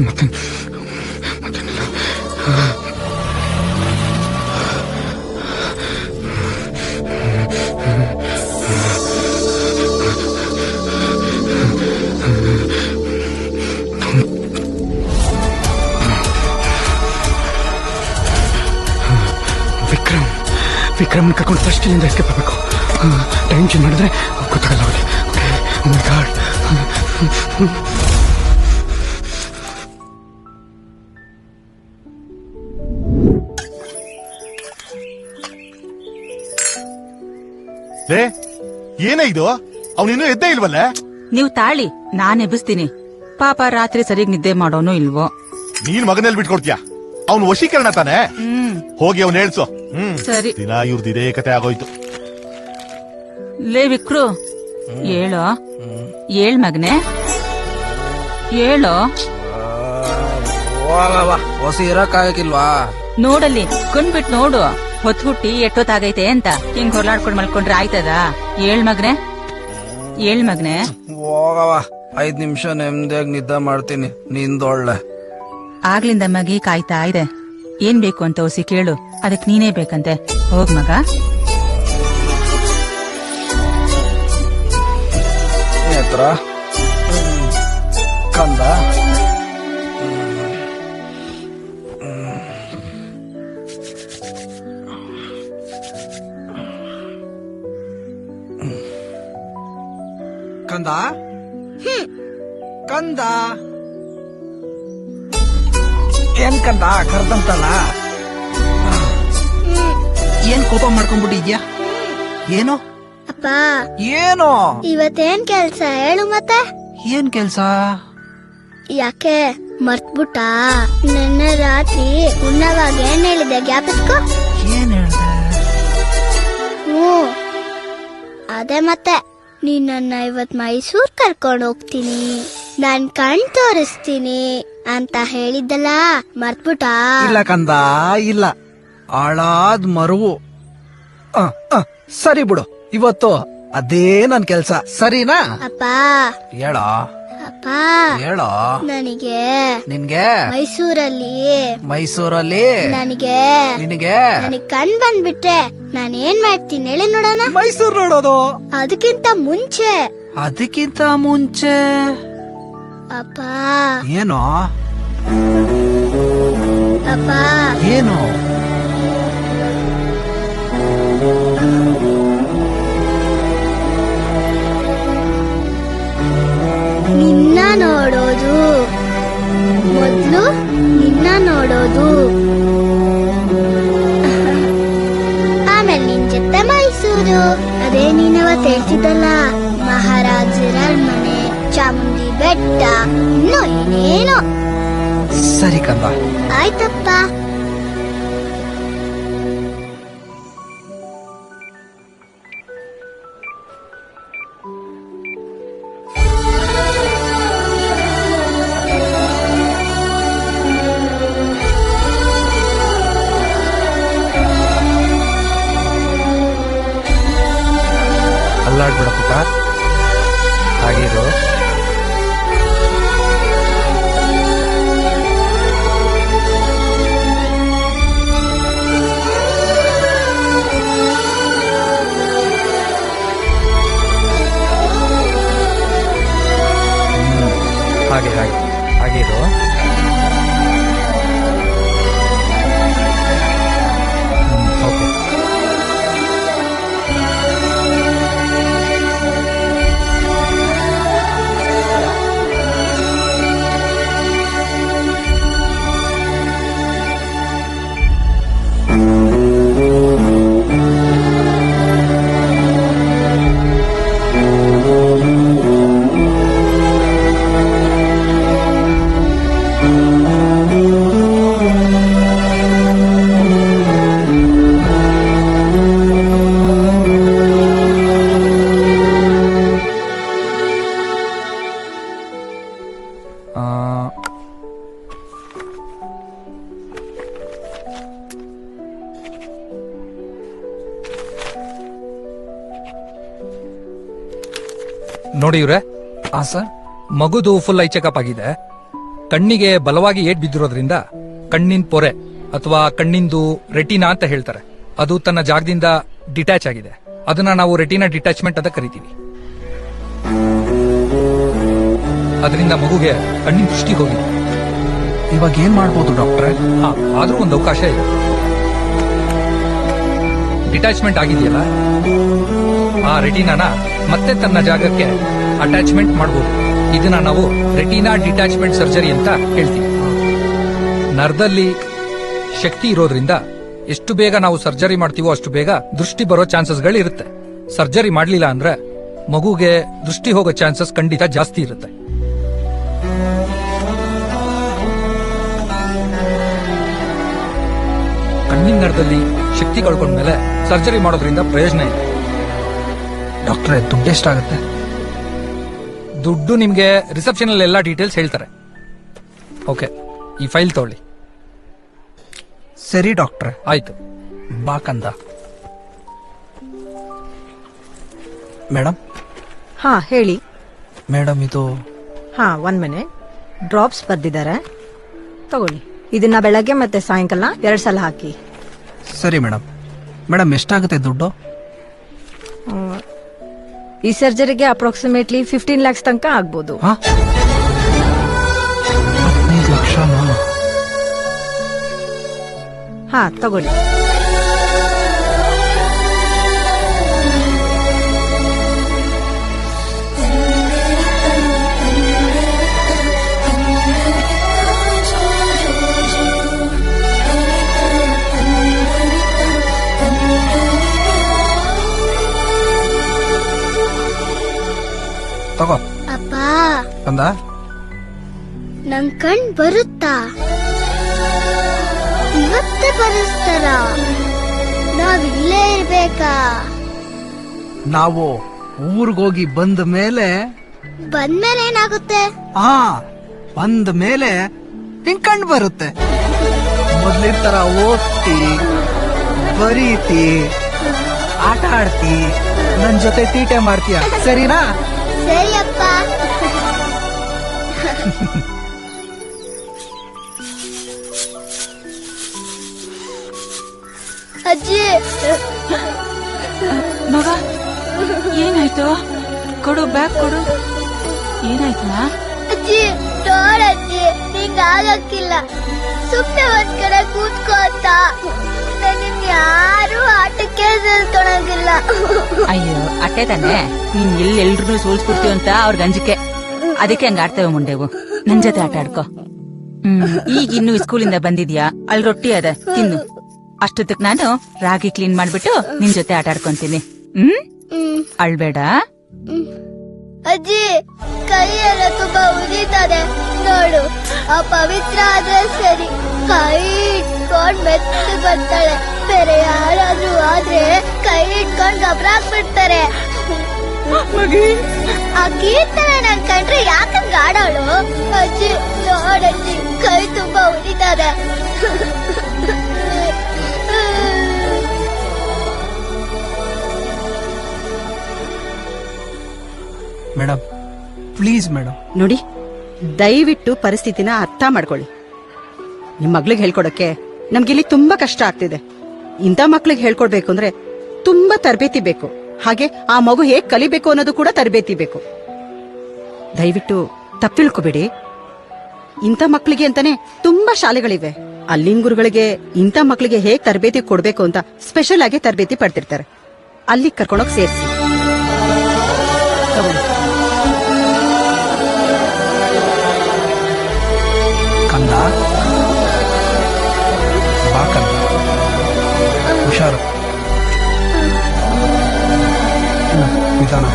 ಮತ್ತೆ ವಿಕ್ರಮ್ ಕರ್ಕೊಂಡು ಫಸ್ಟ್ ಇಲ್ಲಿಂದ ಎಸ್ಕೇಪ್ ಆಗಬೇಕು. ಟೈಮ್ ಚೇಂಜ್ ಮಾಡಿದ್ರೆ ಗೊತ್ತಾಗಲ್ಲ ಅವ್ರಿಗೆ. ಏನೇ ಇದು? ಅವನಿನ್ನೂ ಎದ್ದೇ ಇಲ್ವಲ್ಲ? ನೀವು ತಾಳಿ, ನಾನ್ ಎಬ್ಬಿಸ್ತೀನಿ. ಪಾಪ ರಾತ್ರಿ ಸರಿಗ್ ನಿದ್ದೆ ಮಾಡೋನು ಇಲ್ವೋ. ನೀನ್ ಮಗನಲ್ಲಿ ಬಿಟ್ಕೊಡ್ತೀಯ? ಅವ್ನು ವಶೀಕರಣ ತಾನೆ? ಹೋಗಿ ಅವ್ನು ಹೇಳ್ಸು. ಸರಿ. ದಿನ ಇವ್ರದ್ದು ಇದೇ ಕತೆ ಆಗೋಯ್ತು. ಲೇ ವಿಕ್ರು, ಹೇಳೋ, ಹೇಳ್ ಮಗನೆ, ಹೇಳೋ. ಹೊಸ ಇರಕ್ಕಾಗಕ್ಕಿಲ್ವಾ? ನೋಡಲ್ಲಿ ಕುಂದ್ಬಿಟ್ ನೋಡು, ಹೊತ್ತು ಹುಟ್ಟಿ ಎಷ್ಟೊತ್ತಾಗೈತೆ ಅಂತ. ಹಿಂಗ್ ಹೊರ್ಲಾಡ್ಕೊಂಡ್ ಮಲ್ಕೊಂಡ್ರೆ ಆಯ್ತದ? ಹೇಳ್ ಮಗನೆ, ಹೇಳ್ ಮಗನೆ. ಹೋಗವ, 5 ನಿಮಿಷ ನೆಮ್ಮದಿಯಾಗಿ ನಿದ್ದೆ ಮಾಡ್ತೀನಿ. ನಿಂದೊಳ್ಳೆ. ಆಗ್ಲಿಂದ ಮಗಿ ಕಾಯ್ತಾ ಇದೆ. ಏನ್ ಬೇಕು ಅಂತ ಹೊಸಿ ಕೇಳು, ಅದಕ್ ನೀನೇ ಬೇಕಂತೆ. ಹೋಗ್ ಮಗ. ನೇತ್ರ, ಕಂದ, ಕಂದ, ಕಂದ. ಏನ್ ಕಂದ ಕರ್ದಂತಲ್ಲ? ಏನ್ ಕೋಪ ಮಾಡ್ಕೊಂಡ್ಬಿಟ್ಟಿದ್ಯಾ? ಏನು ಅಪ್ಪ, ಏನು ಇವತ್ತೇನ್ ಕೆಲ್ಸ ಹೇಳು ಮತ್ತೆ? ಏನ್ ಕೆಲ್ಸ? ಯಾಕೆ ಮರ್ತ್ಬಿಟ್ಟ? ನಿನ್ನೆ ರಾತ್ರಿ ಉಣ್ಣವಾಗ ಏನ್ ಹೇಳಿದೆ ಜ್ಞಾಪಿಸ್ಕೊ? ಏನ್ ಹೇಳ್ದೆ? ಅದೇ ಮತ್ತೆ, ನೀನನ್ನ ಇವತ್ ಮೈಸೂರ್ ಕರ್ಕೊಂಡು ಹೋಗ್ತೀನಿ, ನಾನ್ ಕಣ್ ತೋರಿಸ್ತೀನಿ ಅಂತ ಹೇಳಿದ್ದಲ್ಲ, ಮರ್ತ್ಬಿಟ್ಟ? ಇಲ್ಲ ಕಂದ, ಇಲ್ಲ. ಆಳಾದ್ ಮರುವು. ಸರಿ ಬಿಡು, ಇವತ್ತು ಅದೇ ನನ್ ಕೆಲ್ಸ, ಸರಿನಾ? ಅಪ್ಪ, ಹೇಳೋ. ಅಪ್ಪ, ಹೇಳೋ. ನನಗೆ ನಿನ್ಗೆ ಮೈಸೂರಲ್ಲಿ ನನಗೆ ನನಗ್ ಕಣ್ ಬಂದ್ಬಿಟ್ರೆ ನಾನೇನ್ ಮಾಡ್ತೀನಿ ಹೇಳಿ ನೋಡೋಣ? ಮೈಸೂರ್ ನೋಡೋದು. ಅದಕ್ಕಿಂತ ಮುಂಚೆ ಅಪ್ಪ, ಏನೋ? ಅಪ್ಪ, ಏನು? ನಿನ್ನ ನೋಡೋದು ಮೊದ್ಲು, ನಿನ್ನ ನೋಡೋದು, ಆಮೇಲೆ ನಿನ್ ಜೊತೆ ಮೈಸೂರು. ಅದೇ ನೀನವತ್ತು ಹೇಳ್ತಿದ್ದಲ್ಲ, ಮಹಾರಾಜರ ಮನೆ, ಚಾಮುಂಡಿ ಬೆಟ್ಟ, ಇನ್ನೂ ಏನೇನೋ. ಸರಿ ಕಂದ, ಆಯ್ತಪ್ಪ. ಅಲ್ಲಾಡ್ಬಿಡ ಪುಟ್ಟ, ಹಾಗಿರೋ. ಹಾಗಿರೋ. ಓಕೆ. ನೋಡಿ ಇವ್ರೆ, ಸರ್, ಮಗುದು ಫುಲ್ ಐ ಚೆಕಪ್ ಆಗಿದೆ. ಕಣ್ಣಿಗೆ ಬಲವಾಗಿ ಏಟ್ ಬಿದ್ದಿರೋದ್ರಿಂದ ಕಣ್ಣಿನ ಪೊರೆ ಅಥವಾ ಕಣ್ಣಿಂದು ರೆಟಿನಾ ಅಂತ ಹೇಳ್ತಾರೆ, ಅದು ತನ್ನ ಜಾಗದಿಂದ ಡಿಟ್ಯಾಚ್ ಆಗಿದೆ. ಅದನ್ನ ನಾವು ರೆಟಿನಾ ಡಿಟ್ಯಾಚ್ಮೆಂಟ್ ಅಂತ ಕರಿತೀವಿ. ಅದರಿಂದ ಮಗುಗೆ ಕಣ್ಣಿನ ದೃಷ್ಟಿ ಹೋಗಿದೆ. ಇವಾಗ ಏನ್ ಮಾಡ್ಬೋದು ಡಾಕ್ಟ್ರೆ? ಆದ್ರೂ ಒಂದು ಅವಕಾಶ ಇದೆ. ಡಿಟ್ಯಾಚ್ಮೆಂಟ್ ಆಗಿದೆಯಲ್ಲ, ಆ ರೆಟಿನಾನ ಮತ್ತೆ ತನ್ನ ಜಾಗಕ್ಕೆ ಅಟ್ಯಾಚ್ಮೆಂಟ್ ಮಾಡಬಹುದು. ಇದನ್ನ ನಾವು ರೆಟಿನಾ ಡಿಟ್ಯಾಚ್ಮೆಂಟ್ ಸರ್ಜರಿ ಅಂತ ಹೇಳ್ತೀವಿ. ನರದಲ್ಲಿ ಶಕ್ತಿ ಇರೋದ್ರಿಂದ ಎಷ್ಟು ಬೇಗ ನಾವು ಸರ್ಜರಿ ಮಾಡ್ತೀವೋ ಅಷ್ಟು ಬೇಗ ದೃಷ್ಟಿ ಬರೋ ಚಾನ್ಸಸ್ಗಳು ಇರುತ್ತೆ. ಸರ್ಜರಿ ಮಾಡ್ಲಿಲ್ಲ ಅಂದ್ರೆ ಮಗುಗೆ ದೃಷ್ಟಿ ಹೋಗೋ ಚಾನ್ಸಸ್ ಖಂಡಿತ ಜಾಸ್ತಿ ಇರುತ್ತೆ. ಕಣ್ಣಿನ ನರದಲ್ಲಿ ಶಕ್ತಿ ಕಳ್ಕೊಂಡ್ಮೇಲೆ ಸರ್ಜರಿ ಮಾಡೋದ್ರಿಂದ ಪ್ರಯೋಜನ ಇದೆ. ಡಾಕ್ಟ್ರೆ, ದುಡ್ಡು ಎಷ್ಟಾಗುತ್ತೆ? ದುಡ್ಡು ನಿಮ್ಗೆ ರಿಸೆಪ್ಷನ್ ಅಲ್ಲಿ ಎಲ್ಲಾ ಡೀಟೇಲ್ಸ್ ಹೇಳ್ತಾರೆ. ಓಕೆ, ಈ ಫೈಲ್ ತಗೊಳ್ಳಿ. ಸರಿ ಡಾಕ್ಟ್ರೆ, ಆಯ್ತು. ಬಾಕಂದ. ಮೇಡಮ್ ಹಾ ಹೇಳಿ. ಮೇಡಮ್ ಇದು ಹಾ 1 ಮಿನಿಟ್. ಡ್ರಾಪ್ಸ್ ಬರ್ದಿದ್ದಾರೆ, ತಗೊಳ್ಳಿ. ಇದನ್ನ ಬೆಳಗ್ಗೆ ಮತ್ತೆ ಸಾಯಂಕಾಲ 2 ಸಲ ಹಾಕಿ. ಸರಿ ಮೇಡಮ್. ಮೇಡಮ್ ಎಷ್ಟಾಗುತ್ತೆ ದುಡ್ಡು? ಈ ಸರ್ಜರಿಗೆ ಅಪ್ರಾಕ್ಸಿಮೇಟ್ಲಿ 15 lakhs ತನಕ ಆಗ್ಬೋದು. 15 ಲಕ್ಷನಾ? ಹಾ ತಗೊಳ್ಳಿ. ತಗೋ. ಅಪ್ಪ, ಬಂದ? ನನ್ ಕಣ್ ಬರುತ್ತಾ? ಇವತ್ತೇ ಬರೆಸ್ತಾರ? ನಾವಿಲ್ಲೇ ಇರ್ಬೇಕಾ? ನಾವು ಊರ್ಗೋಗಿ ಬಂದ ಮೇಲೆ ಏನಾಗುತ್ತೆ? ಬಂದ ಮೇಲೆ ನಿಂಗ್ ಕಣ್ ಬರುತ್ತೆ. ಮೊದ್ಲಿನ ತರ ಓದ್ತಿ, ಬರೀತಿ, ಆಟ ಆಡ್ತಿ, ನನ್ ಜೊತೆ ತೀಟೆ ಮಾಡ್ತೀಯ, ಸರಿನಾ? ಸರಿ ಅಪ್ಪ. ಅಜ್ಜಿ, ಮಗ ಏನಾಯ್ತು? ಕೊಡು, ಬ್ಯಾಗ್ ಕೊಡು. ಏನಾಯ್ತು? ಅಜ್ಜಿ ನೋಡಜ್ಜಿ, ನಿಂಗ ಆಗಕ್ಕಿಲ್ಲ. ಸುಮ್ಮನೆ ಒಂದ್ ಕಡೆ ಕೂತ್ಕೋ ಅಂತ. ನನ್ನನ್ ಯಾರು ಆಟಕ್ಕೆ ಸೇರ್ಕೊಳಂಗಿಲ್ಲ. ಅಯ್ಯೋ ಅಟ್ಟೆ ತಾನೆ, ನೀನ್ ಎಲ್ಲೆಲ್ರು ಸೋಲ್ಸ್ಬಿಡ್ತೀವಿ ಅಂತ ಅವ್ರ ಅಂಜಿಕೆ. ಅದಕ್ಕೆ ಹಂಗ ಆಡ್ತೇವೆ ಮುಂಡೆವು. ನನ್ ಜೊತೆ ಆಟ ಆಡ್ಕೋ. ಈಗ ಇನ್ನು ಸ್ಕೂಲಿಂದ ಬಂದಿದ್ಯಾ? ಅಲ್ಲಿ ರೊಟ್ಟಿ ಅದ, ತಿನ್ನು. ಅಷ್ಟೊತ್ತಕ್ ನಾನು ರಾಗಿ ಕ್ಲೀನ್ ಮಾಡ್ಬಿಟ್ಟು ನಿನ್ ಜೊತೆ ಆಟ ಆಡ್ಕೊಂತೀನಿ. ಅಳ್ಬೇಡ. ಅಜ್ಜಿ, ಕೈ ಎಲ್ಲ ತುಂಬಾ ಉರಿತದೆ ನೋಡು. ಆ ಪವಿತ್ರ ಆದ್ರೆ ಸರಿ, ಕೈ ಇಟ್ಕೊಂಡ್ ಮೆತ್ತು ಬರ್ತಾಳೆ. ಬೇರೆ ಯಾರಾದ್ರೂ ಆದ್ರೆ ಕೈ ಇಟ್ಕೊಂಡ್ ಗಬ್ರಾಕ್ಬಿಡ್ತಾರೆ. ಆ ಕೀರ್ತನೆ ನನ್ ಕಂಡ್ರೆ ಯಾಕಂಗ ಆಡೋಳು? ಅಜ್ಜಿ ನೋಡಜ್ಜಿ, ಕೈ ತುಂಬಾ ಉರಿತದೆ. Madam please madam. ನೋಡಿ, ದಯವಿಟ್ಟು ಪರಿಸ್ಥಿತಿನ ಅರ್ಥ ಮಾಡ್ಕೊಳ್ಳಿ. ನಿಮ್ ಮಗ್ಳಿಗೆ ಹೇಳ್ಕೊಡಕ್ಕೆ ನಮ್ಗಿಲ್ಲಿ ತುಂಬಾ ಕಷ್ಟ ಆಗ್ತಿದೆ. ಇಂಥ ಮಕ್ಳಿಗೆ ಹೇಳ್ಕೊಡ್ಬೇಕು ಅಂದ್ರೆ ತುಂಬಾ ತರಬೇತಿ ಬೇಕು. ಹಾಗೆ ಆ ಮಗು ಹೇಗ್ ಕಲಿಬೇಕು ಅನ್ನೋದು ಕೂಡ ತರಬೇತಿ ಬೇಕು. ದಯವಿಟ್ಟು ತಪ್ಪಿಳ್ಕೊಬೇಡಿ. ಇಂಥ ಮಕ್ಳಿಗೆ ಅಂತಾನೆ ತುಂಬಾ ಶಾಲೆಗಳಿವೆ. ಅಲ್ಲಿನ ಗುರುಗಳಿಗೆ ಇಂಥ ಮಕ್ಳಿಗೆ ಹೇಗ್ ತರಬೇತಿ ಕೊಡ್ಬೇಕು ಅಂತ ಸ್ಪೆಷಲ್ ಆಗಿ ತರಬೇತಿ ಪಡ್ತಿರ್ತಾರೆ. ಅಲ್ಲಿ ಕರ್ಕೊಂಡೋಗಿ ಸೇರಿಸಿ. ಕಂದ, ಬಾ ಕಂದ, ಹುಷಾರು. ನಿಧಾನ.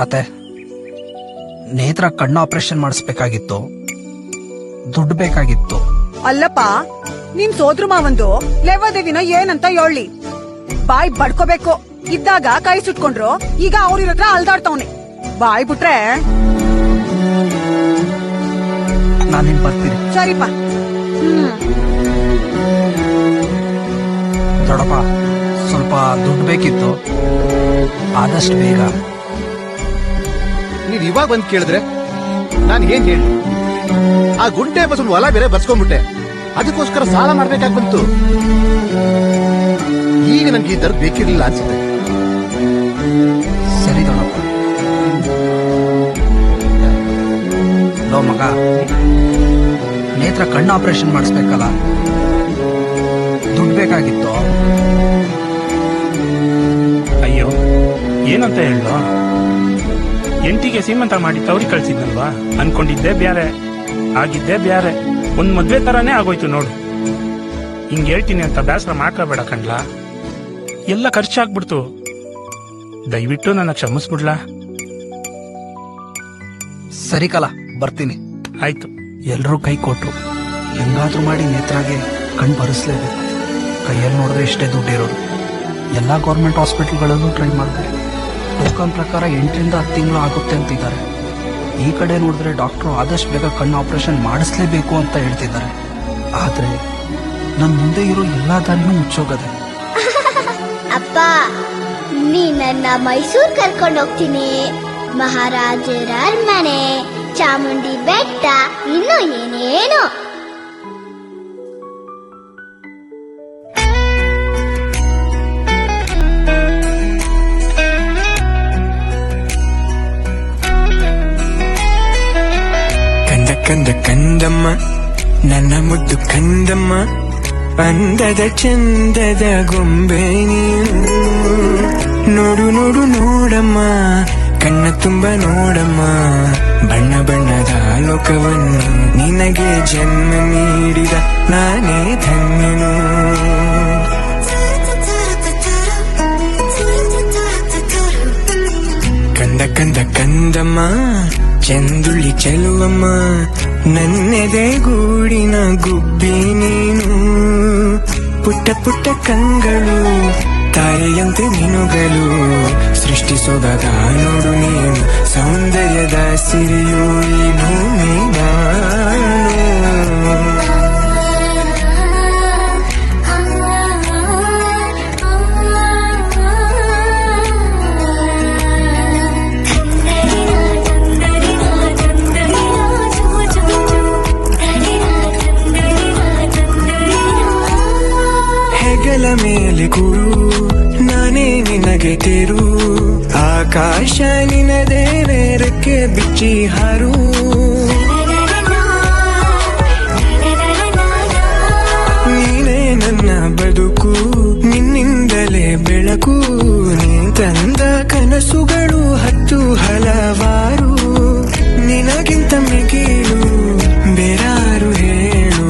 ಅತ್ತೆ, ನೇತ್ರ ಕಣ್ಣು ಆಪರೇಷನ್ ಮಾಡಿಸ್ಬೇಕಾಗಿತ್ತು, ದುಡ್ಡು ಬೇಕಾಗಿತ್ತು. ಅಲ್ಲಪ್ಪ, ನಿಮ್ ಸೋದ್ರ ಮಾವಂದು ಲೇವಾದೇವಿನ ಏನಂತ ಹೇಳಿ ಬಾಯ್ ಬಡ್ಕೋಬೇಕು. ಇದ್ದಾಗ ಕೈ ಸುಟ್ಕೊಂಡ್ರು, ಈಗ ಅವ್ರ ಹತ್ರ ಅಲ್ದಾಡ್ತವ್ನೆ. ಬಾಯ್ ಬಿಟ್ರೆ ನಾನಿನ್ ಬರ್ತೀನಿ. ಸರಿಪ್ಪ. ದೊಡ್ಡಪ್ಪ, ಸ್ವಲ್ಪ ದುಡ್ಡು ಬೇಕಿತ್ತು, ಆದಷ್ಟು ಬೇಗ. ನೀವ್ ಇವಾಗ ಬಂದ್ ಕೇಳಿದ್ರೆ ನಾನ್ ಏನ್ ಹೇಳಿ? ಆ ಗುಂಟೆ ಬಸ್ ಹೊಲ ಬೇರೆ ಬರ್ಸ್ಕೊಂಡ್ಬಿಟ್ಟೆ, ಅದಕ್ಕೋಸ್ಕರ ಸಾಲ ಮಾಡ್ಬೇಕಾಗ್ ಬಂತು. ಹಾಗಾಗಿ ನನ್ಗೆ ಈ ತರ ಬೇಕಿರ್ಲಿಲ್ಲ ಅನ್ಸುತ್ತೆ. ಸರಿ ದೊಡ್ಡಪ್ಪ. ಲೋ ಮಗ, ನೇತ್ರ ಕಣ್ಣು ಆಪರೇಷನ್ ಮಾಡಿಸ್ಬೇಕಲ್ಲ, ದುಡ್ಡು ಬೇಕಾಗಿತ್ತು. ಅಯ್ಯೋ ಏನಂತ ಹೇಳೋ, ಎಂಟಿಗೆ ಸೀಮಂತ ಮಾಡಿ ತವ್ರಿ ಕಳ್ಸಿದ್ನಲ್ವಾ, ಅನ್ಕೊಂಡಿದ್ದೆ ಬ್ಯಾರೆ ಆಗಿದ್ದೆ ಬ್ಯಾರೆ. ಒಂದ್ ಮದ್ವೆ ತರಾನೇ ಆಗೋಯ್ತು ನೋಡು. ಹಿಂಗ್ ಹೇಳ್ತೀನಿ ಅಂತ ಬೇಸರ ಮಾಡ್ಕೋಬೇಡ ಕಣ್ಲಾ, ಎಲ್ಲ ಖರ್ಚಾಗ್ಬಿಡ್ತು. ದಯವಿಟ್ಟು ನನ್ನ ಕ್ಷಮಿಸ್ಬಿಡ್ಲಾ? ಸರಿ ಕಲ, ಬರ್ತೀನಿ. ಆಯ್ತು. ಎಲ್ರೂ ಕೈ ಕೊಟ್ರು, ಹೆಂಗಾದ್ರೂ ಮಾಡಿ ನೇತ್ರಾಗೆ ಕಣ್ ಬರೆಸ್ಲೇಬೇಕು. ಕೈಯಲ್ಲಿ ನೋಡಿದ್ರೆ ಇಷ್ಟೇ ದುಡ್ಡಿರೋದು. ಎಲ್ಲ ಗೌರ್ಮೆಂಟ್ ಹಾಸ್ಪಿಟಲ್ಗಳಲ್ಲೂ ಟ್ರೈ ಮಾಡಿದೆ. ಟೋಕನ್ ಪ್ರಕಾರ 8 ರಿಂದ 10 ತಿಂಗಳು ಆಗುತ್ತೆ ಅಂತಿದ್ದಾರೆ. ಈ ಕಡೆ ನೋಡಿದ್ರೆ ಡಾಕ್ಟ್ರು ಆದಷ್ಟು ಬೇಗ ಕಣ್ಣು ಆಪರೇಷನ್ ಮಾಡಿಸ್ಲೇಬೇಕು ಅಂತ ಹೇಳ್ತಿದ್ದಾರೆ. ಆದ್ರೆ ನನ್ನ ಮುಂದೆ ಇರೋ ಎಲ್ಲಾ ದಾರಿನೂ ಮುಚ್ಚೋಗದೆ. ಅಪ್ಪ, ನೀ ನನ್ನ ಮೈಸೂರ್ ಕರ್ಕೊಂಡು ಹೋಗ್ತೀನಿ. ಮಹಾರಾಜರ ಅರಮನೆ, ಚಾಮುಂಡಿ ಬೆಟ್ಟ, ಇನ್ನು ಏನೇನು. ಕಂದ ಕಂದ ಕಂದಮ್ಮ, ನನ್ನ ಮುದ್ದು ಕಂದಮ್ಮ, ಅಂದದ ಚಂದದ ಗೊಂಬೆ ನೀನು. ನೋಡು ನೋಡು ನೋಡಮ್ಮ, ಕಣ್ಣ ತುಂಬ ನೋಡಮ್ಮ, ಬಣ್ಣ ಬಣ್ಣದ ಲೋಕವನ್ನು ನಿನಗೆ ಜನ್ಮ ನೀಡಿದ ನಾನೇ ಧನ್ಯನು. ಕಂದ ಕಂದ ಕಂದಮ್ಮ, ಚಂದುಳ್ಳಿ ಚೆಲುವಮ್ಮ, ನನ್ನೆದೆ ಗೂಡಿನ ಗುಬ್ಬಿ ನೀನು. ಪುಟ್ಟ ಪುಟ್ಟ ಕಂಗಳು, ತಾರೆಯಂತೆ ಮಿನುಗಲು, ಸೃಷ್ಟಿಸೋದಾದ ನೋಡು ನೀನು, ಸೌಂದರ್ಯದ ಸಿರಿಯು ಈ ಭೂಮಿ ನಾನು. ಹೆಗಲ ಮೇಲೆ ಕೂರು, ನಾನೇ ನಿನಗೆ ತೇರು, ಆಕಾಶ ನಿನದೇ ರೆಕ್ಕೆ ಬಿಚ್ಚಿ ಹಾರು. ನೀನೇ ನನ್ನ ಬದುಕು, ನಿನ್ನಿಂದಲೇ ಬೆಳಕು, ನೀ ತಂದ ಕನಸುಗಳು 10 ಹಲವಾರು. ನಿನಗಿಂತ ಮಿಗಿಲು ಬೇರಾರು ಹೇಳು,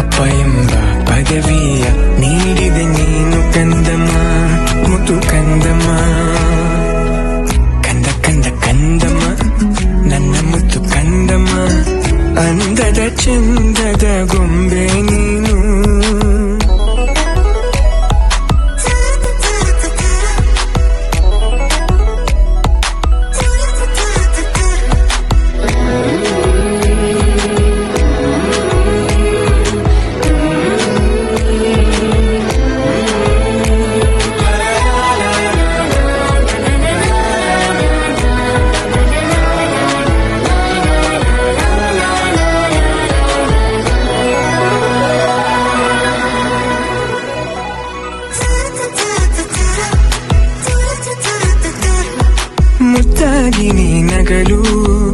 ಅಪ್ಪ ಎಂಬ ಪದವಿಯ ನೀಡಿದೆ ನೀನು ಕಂದಮ್ಮ, ಮುತ್ತು ಕಂದಮ್ಮ. ಕಂದ ಕಂದ ಕಂದಮ್ಮ, ನನ್ನ ಮುತ್ತು ಕಂದಮ್ಮ, ಅಂದದ ಚಂದದ ಗೊಂಬೆ ನೀನು. ಮುದ್ದಾಗಿ ನೀ ನಗಲು,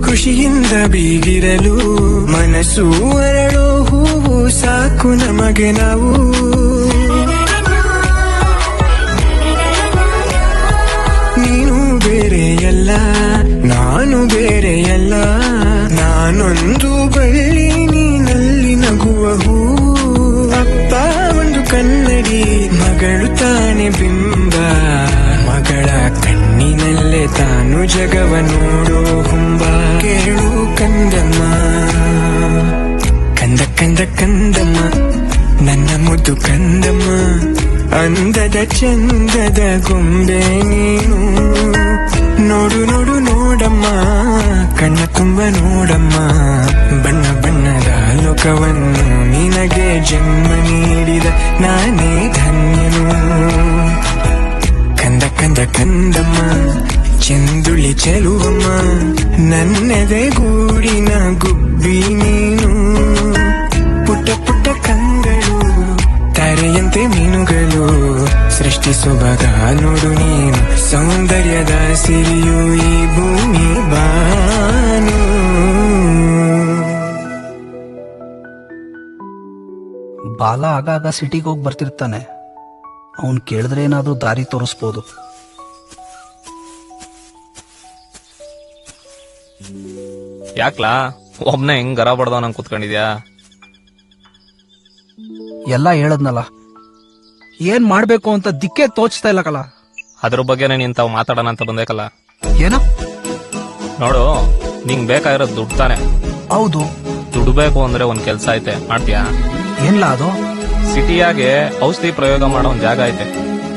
ಖುಷಿಯಿಂದ ಬೀಗಿರಲು, ಮನಸ್ಸು ಅರಳೋ ಹೂವು ಸಾಕು ನಮಗೆ ನಾವು. ನೀನು ಬೇರೆಯಲ್ಲ, ನಾನು ಬೇರೆಯಲ್ಲ, ನಾನೊಂದು ಬಳ್ಳಿ ನೀನಲ್ಲಿ ನಗುವ ಹೂವು. ಅಪ್ಪ ಒಂದು ಕನ್ನಡಿ, ಮಗಳು ತಾನೆ ಬಿಂಬ, ಮಗಳ ಕಣ್ಣಿನಲ್ಲೇ ತಾನು ಜಗವ ನೋಡೋ ಹುಂಬ. ಕೇಳು ಕಂದಮ್ಮ, ಕಂದ ಕಂದ ಕಂದಮ್ಮ, ನನ್ನ ಮುದ್ದು ಕಂದಮ್ಮ, ಅಂದದ ಚಂದದ ಗೊಂಬೆ ನೀನು. ನೋಡು ನೋಡು ನೋಡಮ್ಮ, ಕಣ್ಣ ತುಂಬ ನೋಡಮ್ಮ, ಬಣ್ಣ ಬಣ್ಣದ ಲೋಕವನ್ನು ನಿನಗೆ ಜನ್ಮ ನೀಡಿದ ನಾನೇ ಧನ್ಯನು. ಕಂದ ಕಂದ ಕಂದಮ್ಮ, ಚಂದುಳ್ಳಿ ಚೆಲುವಮ್ಮ, ನನ್ನೆದೆ ಗೂಡಿನ ಗುಬ್ಬಿ ನೀನು. ಪುಟ್ಟ ಪುಟ್ಟ ಕಂಗಳು, ತಾರೆಯಂತೆ ಮೀನುಗಳು, ಸೃಷ್ಟಿಸುವಾಗ ನೋಡು ನೀನು ಸೌಂದರ್ಯದ ಸಿರಿಯು ಈ ಭೂಮಿ ಬಾನು. ಬಾಲ ಆಗಾಗ ಸಿಟಿಗೆ ಹೋಗಿ ಬರ್ತಿರ್ತಾನೆ. ಅವನ್ ಕೇಳಿದ್ರೆ ಏನಾದ್ರೂ ದಾರಿ ತೋರಿಸ್ಬೋದು. ಯಾಕ್ಲಾ ಒಬ್ನೇ ಹೆಂಗ್ ಗರ ಬಡ್ದವ ನಂಗೆ ಕೂತ್ಕೊಂಡಿದ್ಯಾ? ಎಲ್ಲ ಹೇಳದ್ನಲ್ಲ, ಏನ್ ಮಾಡ್ಬೇಕು ಅಂತ ದಿಕ್ಕೇ ತೋಚ್ತಾ ಇಲ್ಲ ಕಲ. ಅದ್ರ ಬಗ್ಗೆನೇ ನೀನ್ ತಾವ್ ಮಾತಾಡೋಣ ಅಂತ ಬಂದೇಕಲ್ಲ. ಏನೋ ನೋಡು, ನಿಂಗ್ ಬೇಕಾಗಿರೋದು ದುಡ್ಡು ತಾನೆ. ಹೌದು. ದುಡ್ಡು ಬೇಕು ಅಂದ್ರೆ ಒಂದ್ ಕೆಲ್ಸ ಐತೆ, ಮಾಡ್ತೀಯಾ? ಏನ್ಲಾ ಅದು? ಸಿಟಿಯಾಗೆ ಔಷಧಿ ಪ್ರಯೋಗ ಮಾಡೋ ಒಂದ್ ಜಾಗ ಐತೆ.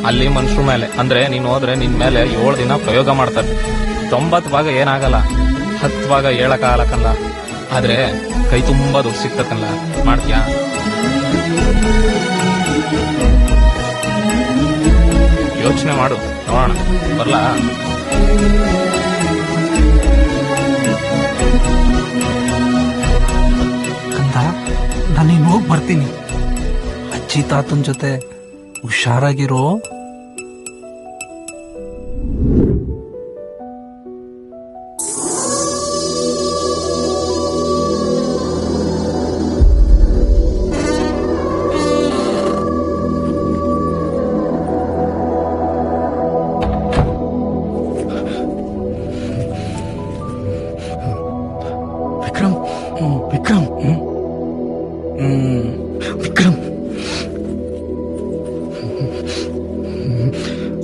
ಅಲ್ಲಿ ಮನುಷ್ಯರ ಮೇಲೆ ಅಂದ್ರೆ ನೀನ್ ಹೋದ್ರೆ ನಿನ್ ಮೇಲೆ 7 ದಿನ ಪ್ರಯೋಗ ಮಾಡ್ತಾರೆ. 90 ಭಾಗ ಏನಾಗಲ್ಲ, 10 ಭಾಗ ಹೇಳಕ್ಕಾಗಲ್ಲ. ಆದ್ರೆ ಕೈ ತುಂಬಾ ದುಡ್ಡು ಸಿಗ್ತಕ್ಕಲ್ಲ, ಮಾಡ್ತೀಯಾ? ಯೋಚನೆ ಮಾಡು, ನೋಡೋಣ. ಬರ್ಲಾ? ಕಂದ, ನಾನೇನು ಹೋಗಿ ಬರ್ತೀನಿ. ಅಜ್ಜಿ ತಾತನ ಜೊತೆ ಹುಷಾರಾಗಿರೋ. ವಿಕ್ರಮ್, ವಿಕ್ರಮ್, ವಿಕ್ರಮ್,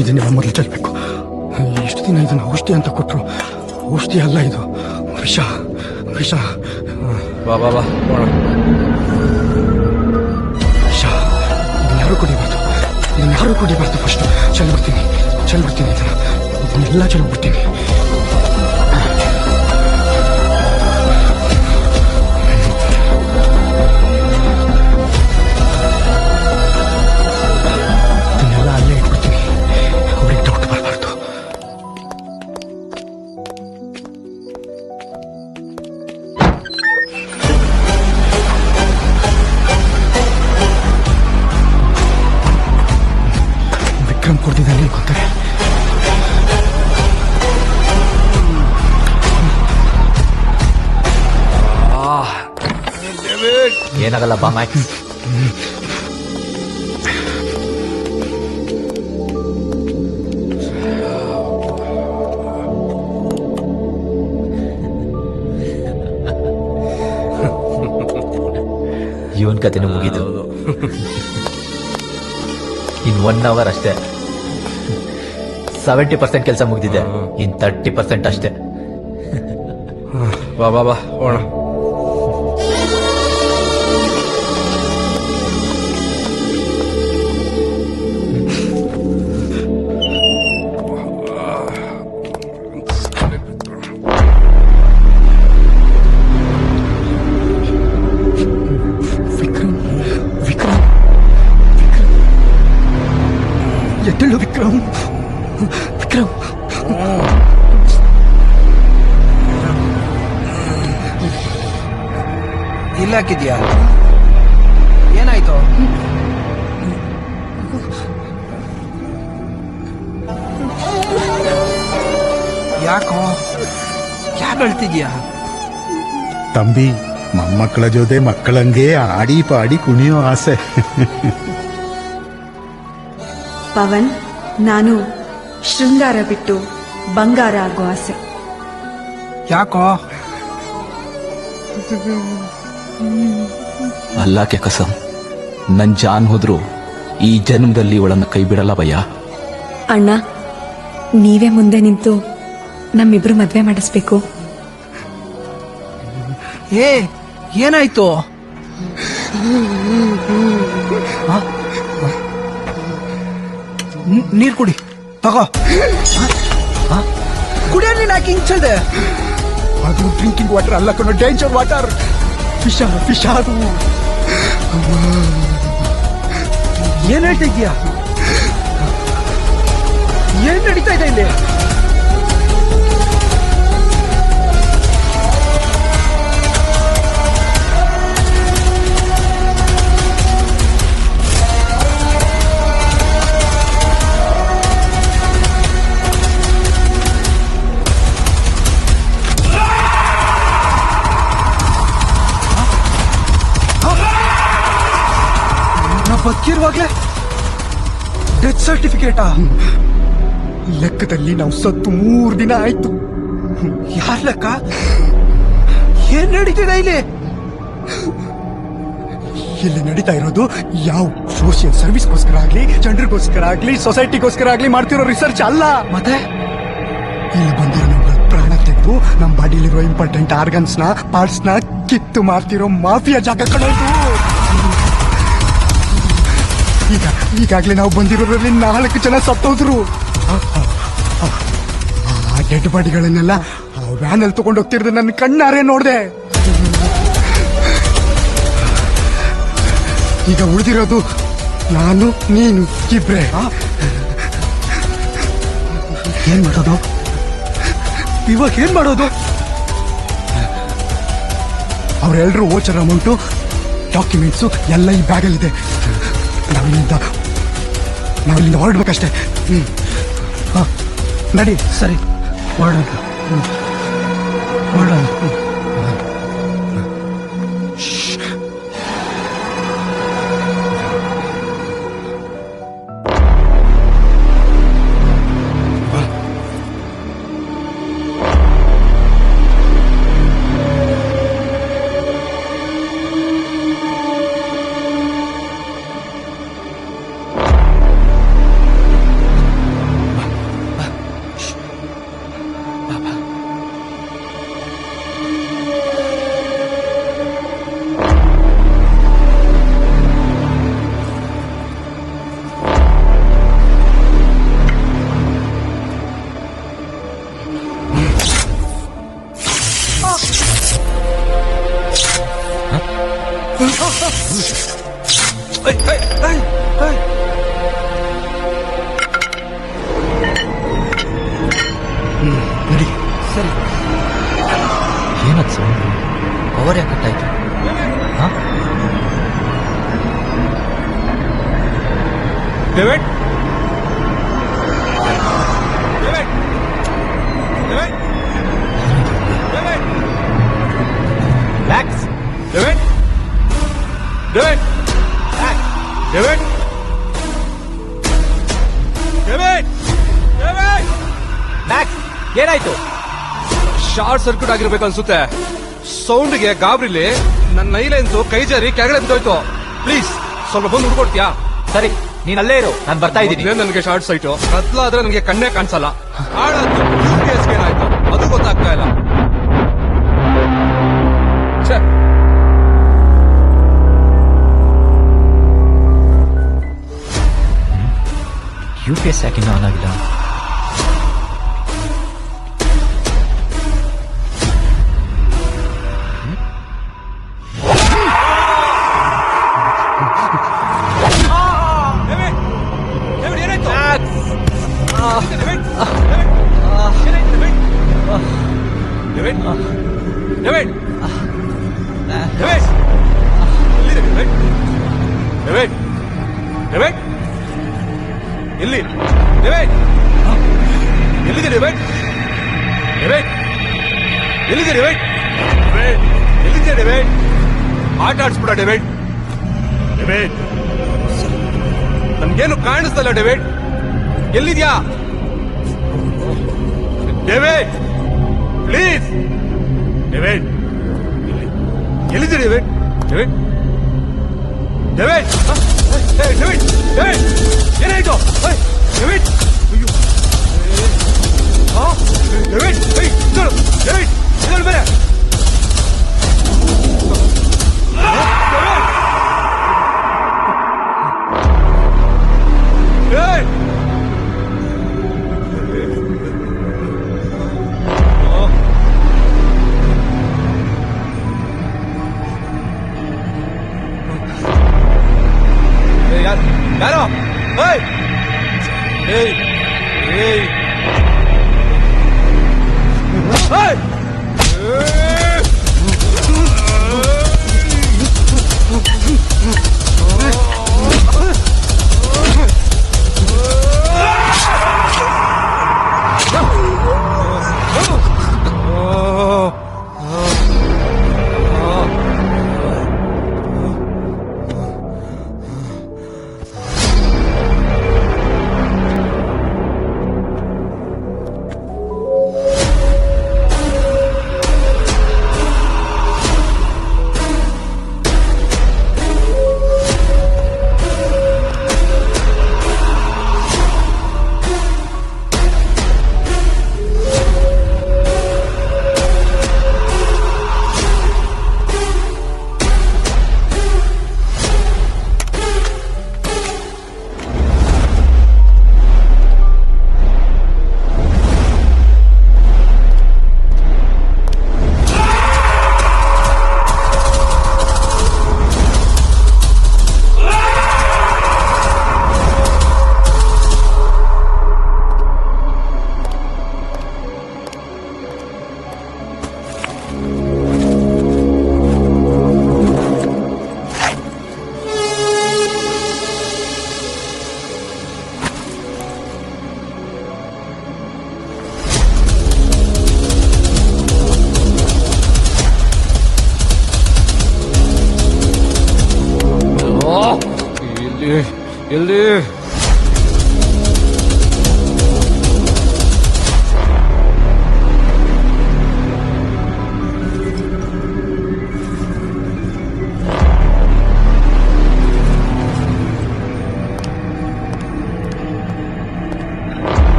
ಇದನ್ನ ಮೊದಲು ಚೆಲ್ಬೇಕು. ಎಷ್ಟು ದಿನ ಇದನ್ನ ಔಷಧಿ ಅಂತ ಕೊಟ್ರು. ಔಷಧಿ ಅಲ್ಲ ಇದು, ವಿಷ. ವಿಷ ಬಾ ಬಾ ಬಾ ವಿಷ. ಇದನ್ಯಾರು ಕುಡಿಬಾರ್ದು, ಇದನ್ಯಾರು ಕುಡಿಬಾರ್ದು. ಫಸ್ಟ್ ಚೆಲ್ಬಿಡ್ತೀನಿ ಇದನ್ನೆಲ್ಲ ಚೆಲ್ಬಿಡ್ತೀನಿ. ಇದನ್ನೆಲ್ಲ ಅಲ್ಲೇ ಇಟ್ಬಿಡ್ತೀನಿ, ಅವ್ರಿಗೆ ಡೌಟ್ ಬರಬಾರ್ದು. ವಿಕ್ರಮ್ ಕೊಡ್ತಿದ್ದಾನೆ ಅನ್ಕೊಂತಾರೆ. ಏನಾಗಲ್ಲ ಬಾ ಮ್ಯಾಕ್ಸ್. ಇವನ್ ಕತೆನೂ ಮುಗೀತು. ಇನ್ 1 hour ಅಷ್ಟೇ. 70% ಕೆಲಸ ಮುಗ್ದಿದೆ, ಇನ್ 30% ಅಷ್ಟೇ. ಬಾ ಬಾ ಬಾ ಹೋಗೋಣ. ಎದ್ದೇಳು ವಿಕ್ರಮ್, ವಿಕ್ರಮ್. ಇಲ್ಲ ಹಾಕಿದ್ಯಾ? ಏನಾಯ್ತು? ಯಾಕೋ ಯಾಕೆ ಅಳ್ತಿದ್ಯಾ? ತಂಬಿ, ಮೊಮ್ಮಕ್ಕಳ ಜೊತೆ ಮಕ್ಕಳಂಗೆ ಆಡಿ ಪಾಡಿ ಕುಣಿಯೋ ಆಸೆ. ಪವನ್, ನಾನು ಶೃಂಗಾರ ಬಿಟ್ಟು ಬಂಗಾರ ಆಗೋ ಆಸೆ. ಯಾಕೋ? ಅಲ್ಲಾಕೆ ಕಸಂ, ನನ್ ಜಾನ್ ಹೋದ್ರು ಈ ಜನ್ಮದಲ್ಲಿ ಇವಳನ್ನ ಕೈ ಬಿಡಲ್ಲ ಭಯ್ಯ. ಅಣ್ಣ, ನೀವೇ ಮುಂದೆ ನಿಂತು ನಮ್ಮಿಬ್ರು ಮದ್ವೆ ಮಾಡಿಸ್ಬೇಕು. ಏನಾಯ್ತು? ನೀರ್ ಕುಡಿ, ತಗೋ. ಕುಡಿಯ ನೀನ್ ಯಾಕೆ ಹಿಂಗ್ ಚಲ್ದೆ? ಅದು ಡ್ರಿಂಕಿಂಗ್ ವಾಟರ್ ಅಲ್ಲ ಕಣೋ, ಡೇಂಜರ್ ವಾಟರ್. ಫಿಶ್ ಅದು. ಏನ್ ಹೇಳ್ತಾ ಇದೀಯಾ? ಏನ್ ನಡೀತಾ ಇದೆ ಇಲ್ಲಿ? ಬದುಕಿರುವಾಗ್ಲೇ ಡೆತ್ ಸರ್ಟಿಫಿಕೇಟಾ? ಲೆಕ್ಕದಲ್ಲಿ ನಾವು ಸತ್ತು 3 ದಿನ ಆಯ್ತು. ಯಾರ್ ಲೆಕ್ಕ? ಏನ್ ನಡೀತಿದೆ ಇಲ್ಲಿ? ಇಲ್ಲಿ ನಡೀತಾ ಇರೋದು ಯಾವ ಸೋಷಿಯಲ್ ಸರ್ವಿಸ್ಗೋಸ್ಕರ ಆಗ್ಲಿ, ಜನರಿಗೋಸ್ಕರ ಆಗ್ಲಿ, ಸೊಸೈಟಿಗೋಸ್ಕರ ಆಗ್ಲಿ ಮಾಡ್ತಿರೋ ರಿಸರ್ಚ್ ಅಲ್ಲ. ಮತ್ತೆ ಇಲ್ಲಿ ಬಂದಿರೋ ನಮ್ಗಳ ಪ್ರಾಣ ತೆಗೆದು ನಮ್ ಬಾಡಿಲಿರೋ ಇಂಪಾರ್ಟೆಂಟ್ ಆರ್ಗನ್ಸ್ ನ ಪಾರ್ಟ್ಸ್ ನ ಕಿತ್ತು ಮಾರ್ತಿರೋ ಮಾಫಿಯಾ ಜಾಗ ಕಳೋದು. ಈಗಾಗ್ಲೇ ನಾವು ಬಂದಿರೋದ್ರಲ್ಲಿ 4 ಜನ ಸತ್ತೋದ್ರು. ಆ ಡೆಡ್ ಬಾಡಿಗಳನ್ನೆಲ್ಲ ವ್ಯಾನ್ ಅಲ್ಲಿ ತಗೊಂಡು ಹೋಗ್ತಿರೋದು ನನ್ನ ಕಣ್ಣಾರೆ ನೋಡ್ದೆ. ಈಗ ಉಳಿದಿರೋದು ನಾನು, ನೀನು ಇಬ್ರೆ. ಏನ್ ಮಾಡೋದು ಇವಾಗ? ಏನ್ ಮಾಡೋದು? ಅವರೆಲ್ಲರೂ ವೋಚರ್ ಅಮೌಂಟು, ಡಾಕ್ಯುಮೆಂಟ್ಸು ಎಲ್ಲ ಈ ಬ್ಯಾಗಲ್ಲಿದೆ. ನಾವಿಲ್ಲಿಂದ ಹೊರಡ್ಬೇಕಷ್ಟೇ. ನಡಿ. ಸರಿ, ಹೊರಡೋಣ. ನಡಿ. ಸರಿ. ಏನದು ಸೌಂಡ್? ಪವರ್ ಯಾಕೆ ಕಟ್ಟಾಯ್ತು? David, Max, David, David, David, David, David, Max, ಏನಾಯ್ತು? ಶಾರ್ಟ್ ಸರ್ಕ್ಯೂಟ್ ಆಗಿರ್ಬೇಕು ಅನ್ಸುತ್ತೆ. ಸೌಂಡ್ಗೆ ಗಾಬರಿಲಿ ನನ್ನ ನೈಲೆನ್ಸು ಕೈ ಜಾರಿ ಕೆಳಗಡೆ ಬಿದ್ದೋಯ್ತು. ಪ್ಲೀಸ್ ಸ್ವಲ್ಪ ಬಂದು ಹುಡ್ಕೊಡ್ತೀಯಾ? ಸರಿ, ನೀನ್ ಅಲ್ಲೇ ಇರು, ನಾನು ಬರ್ತಾ ಇದ್ದೀನಿ. ನನಗೆ ಶಾರ್ಟ್ ಸೈಟು, ಕತ್ಲಾದ್ರೆ ನನಗೆ ಕಣ್ಣೇ ಕಾಣಿಸಲ್ಲ. ಹಾಳಾಯ್ತು. ಏನಾಯ್ತು ಅದು ಗೊತ್ತಾಗ್ತಾ ಇಲ್ಲ. UPS ಯಾಕಿನ್ನೂ ಆನ್ ಆಗಿಲ್ಲ? ಎಲ್ಲಿ ಡೇವಿಡ್? ಎಲ್ಲಿದೆ ಡೇವಿಡ್? ಡೇವಿಡ್ ಎಲ್ಲಿದೆ ಡೇವಿಡ್? ಎಲ್ಲಿದೆ ಡೇವಿಡ್? ಆಟ ಆಡ್ಸ್ಬಿಡ ಡೇವಿಡ್. ಡೇವಿಡ್, ನನ್ಗೇನು ಕಾಣಿಸ್ತಲ್ಲ ಡೇವಿಡ್. ಎಲ್ಲಿದ್ಯಾ ಡೇವಿಡ್? ಪ್ಲೀಸ್ ಡೇವಿಡ್, ಎಲ್ಲಿದೆ David? David, David, David, David, ಏನಾಯ್ತು? ಡೇವಿಡ್, ಅಯ್ಯೋ, ಡೇವಿಡ್, ಡೇವಿಡ್, ಇದರಲ್ಲಿ ಬೇರೆ. ಯಾರೋ?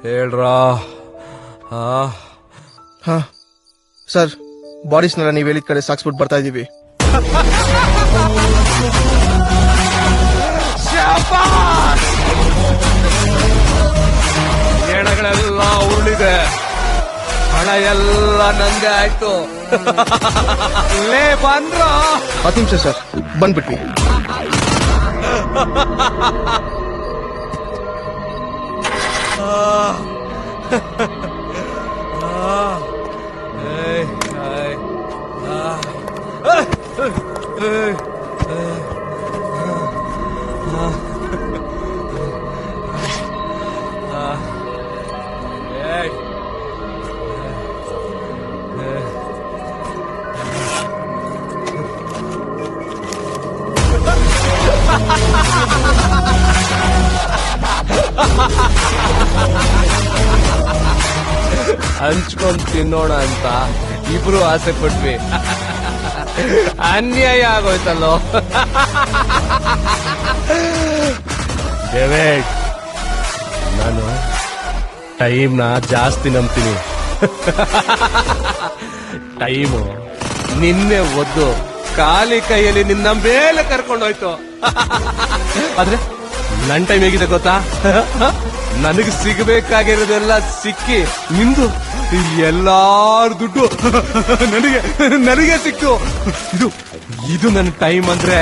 ಹೇಳ್ರಾ. ಹಾ ಸರ್, ಬಾಡೀಸ್ನೆಲ್ಲ ನೀವು ಹೇಳಿದ ಕಡೆ ಸಾಕ್ಸ್ಬಿಟ್ಟು ಬರ್ತಾ ಇದೀವಿ. ಹೆಣಗಳೆಲ್ಲ ಉರುಳಿದೆ, ಹಣ ಎಲ್ಲ ನಂದೇ ಆಯ್ತು. ಲೇ ಬಂದ್ರ 10 ನಿಮಿಷ ಸರ್, ಬಂದ್ಬಿಟ್ವಿ. ಹಂಚ್ಕೊಂಡ್ ತಿನ್ನೋಣ ಅಂತ ಇಬ್ರು ಆಸೆ ಪಟ್ವಿ, ಅನ್ಯಾಯ ಆಗೋಯ್ತಲ್ಲೋ. ಡೇವಿಡ್, ನಾನು ಟೈಮ್ನ ಜಾಸ್ತಿ ನಂಬ್ತೀನಿ. ಟೈಮು ನಿನ್ನೆ ಒದ್ದು ಖಾಲಿ ಕೈಯಲ್ಲಿ ನಿನ್ನ ಮೇಲೆ ಕರ್ಕೊಂಡೋಯ್ತು. ಆದ್ರೆ ನನ್ ಟೈಮ್ ಹೇಗಿದೆ ಗೊತ್ತಾ? ನನಗೆ ಸಿಗಬೇಕಾಗಿರೋದೆಲ್ಲ ಸಿಕ್ಕಿ ನಿಂದು ಎಲ್ಲಾರ ದುಡ್ಡು ನನಗೆ ಸಿಕ್ತು. ಇದು ನನ್ನ ಟೈಮ್ ಅಂದ್ರೆ.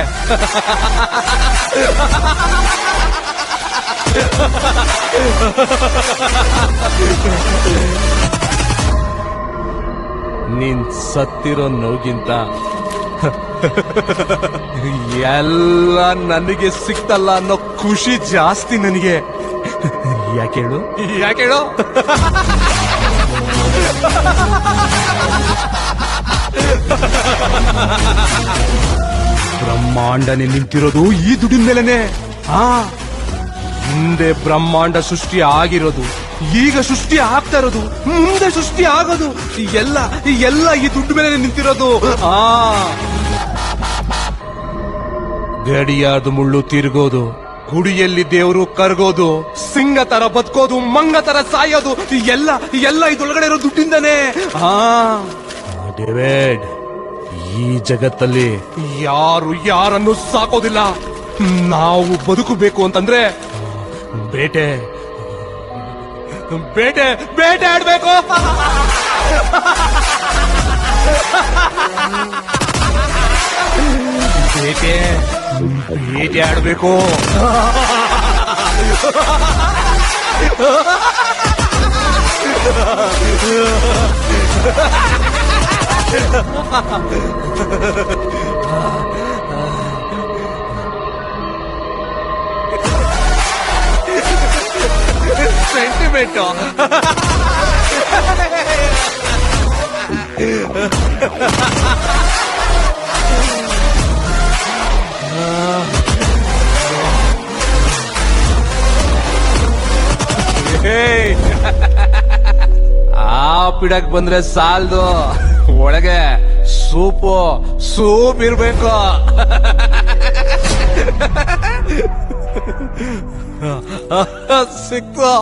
ನೀನ್ ಸತ್ತಿರೋ ನೋಗಿಂತ ಎಲ್ಲ ನನಗೆ ಸಿಕ್ತಲ್ಲ ಅನ್ನೋ ಖುಷಿ ಜಾಸ್ತಿ ನನಗೆ. ಯಾಕೇಳು? ಬ್ರಹ್ಮಾಂಡನೇ ನಿಂತಿರೋದು ಈ ದುಡ್ಡಿನ ಮೇಲೆನೆ. ಹಿಂದೆ ಬ್ರಹ್ಮಾಂಡ ಸೃಷ್ಟಿ ಆಗಿರೋದು, ಈಗ ಸೃಷ್ಟಿ ಆಗ್ತಾ ಇರೋದು, ಮುಂದೆ ಸೃಷ್ಟಿ ಆಗೋದು, ಎಲ್ಲ ಈ ದುಡ್ಡು ಮೇಲೆ ನಿಂತಿರೋದು. ಗಡಿಯಾದ ಮುಳ್ಳು ತಿರುಗೋದು, ಗುಡಿಯಲ್ಲಿ ದೇವರು ಕರಗೋದು, ಸಿಂಗ ತರ ಬದುಕೋದು, ಮಂಗ ತರ ಸಾಯೋದು, ಎಲ್ಲ ಇದೊಳಗಡೆ ಇರೋ ದುಡ್ಡಿಂದಾನೆ. ಡೇವಿಡ್, ಈ ಜಗತ್ತಲ್ಲಿ ಯಾರು ಯಾರನ್ನು ಸಾಕೋದಿಲ್ಲ. ನಾವು ಬದುಕಬೇಕು ಅಂತಂದ್ರೆ ಬೇಟೆ ಆಡ್ಬೇಕು. ಬೇಟೆ ಆಡ್ಬೇಕು. ಸೆಂಟಿಮೆಂಟ್. ಪಿಡಕ್ ಬಂದ್ರೆ ಸಾಲ್ದು, ಒಳಗೆ ಸೂಪ್ ಇರ್ಬೇಕು. ಸಿಕ್ತು.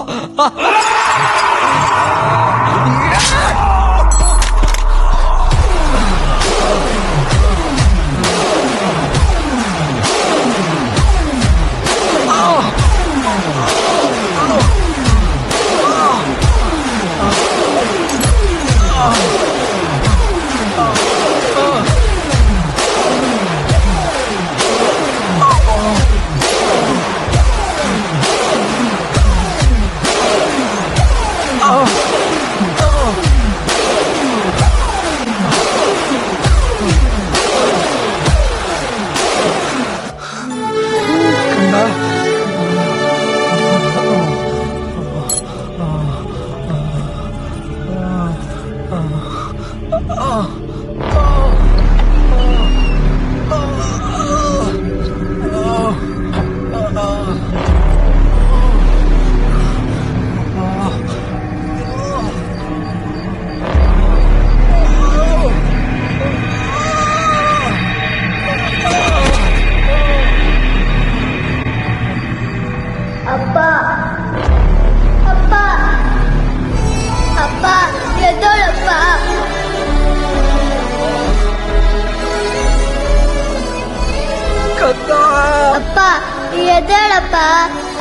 ಎದ್ದೇಳಪ್ಪ.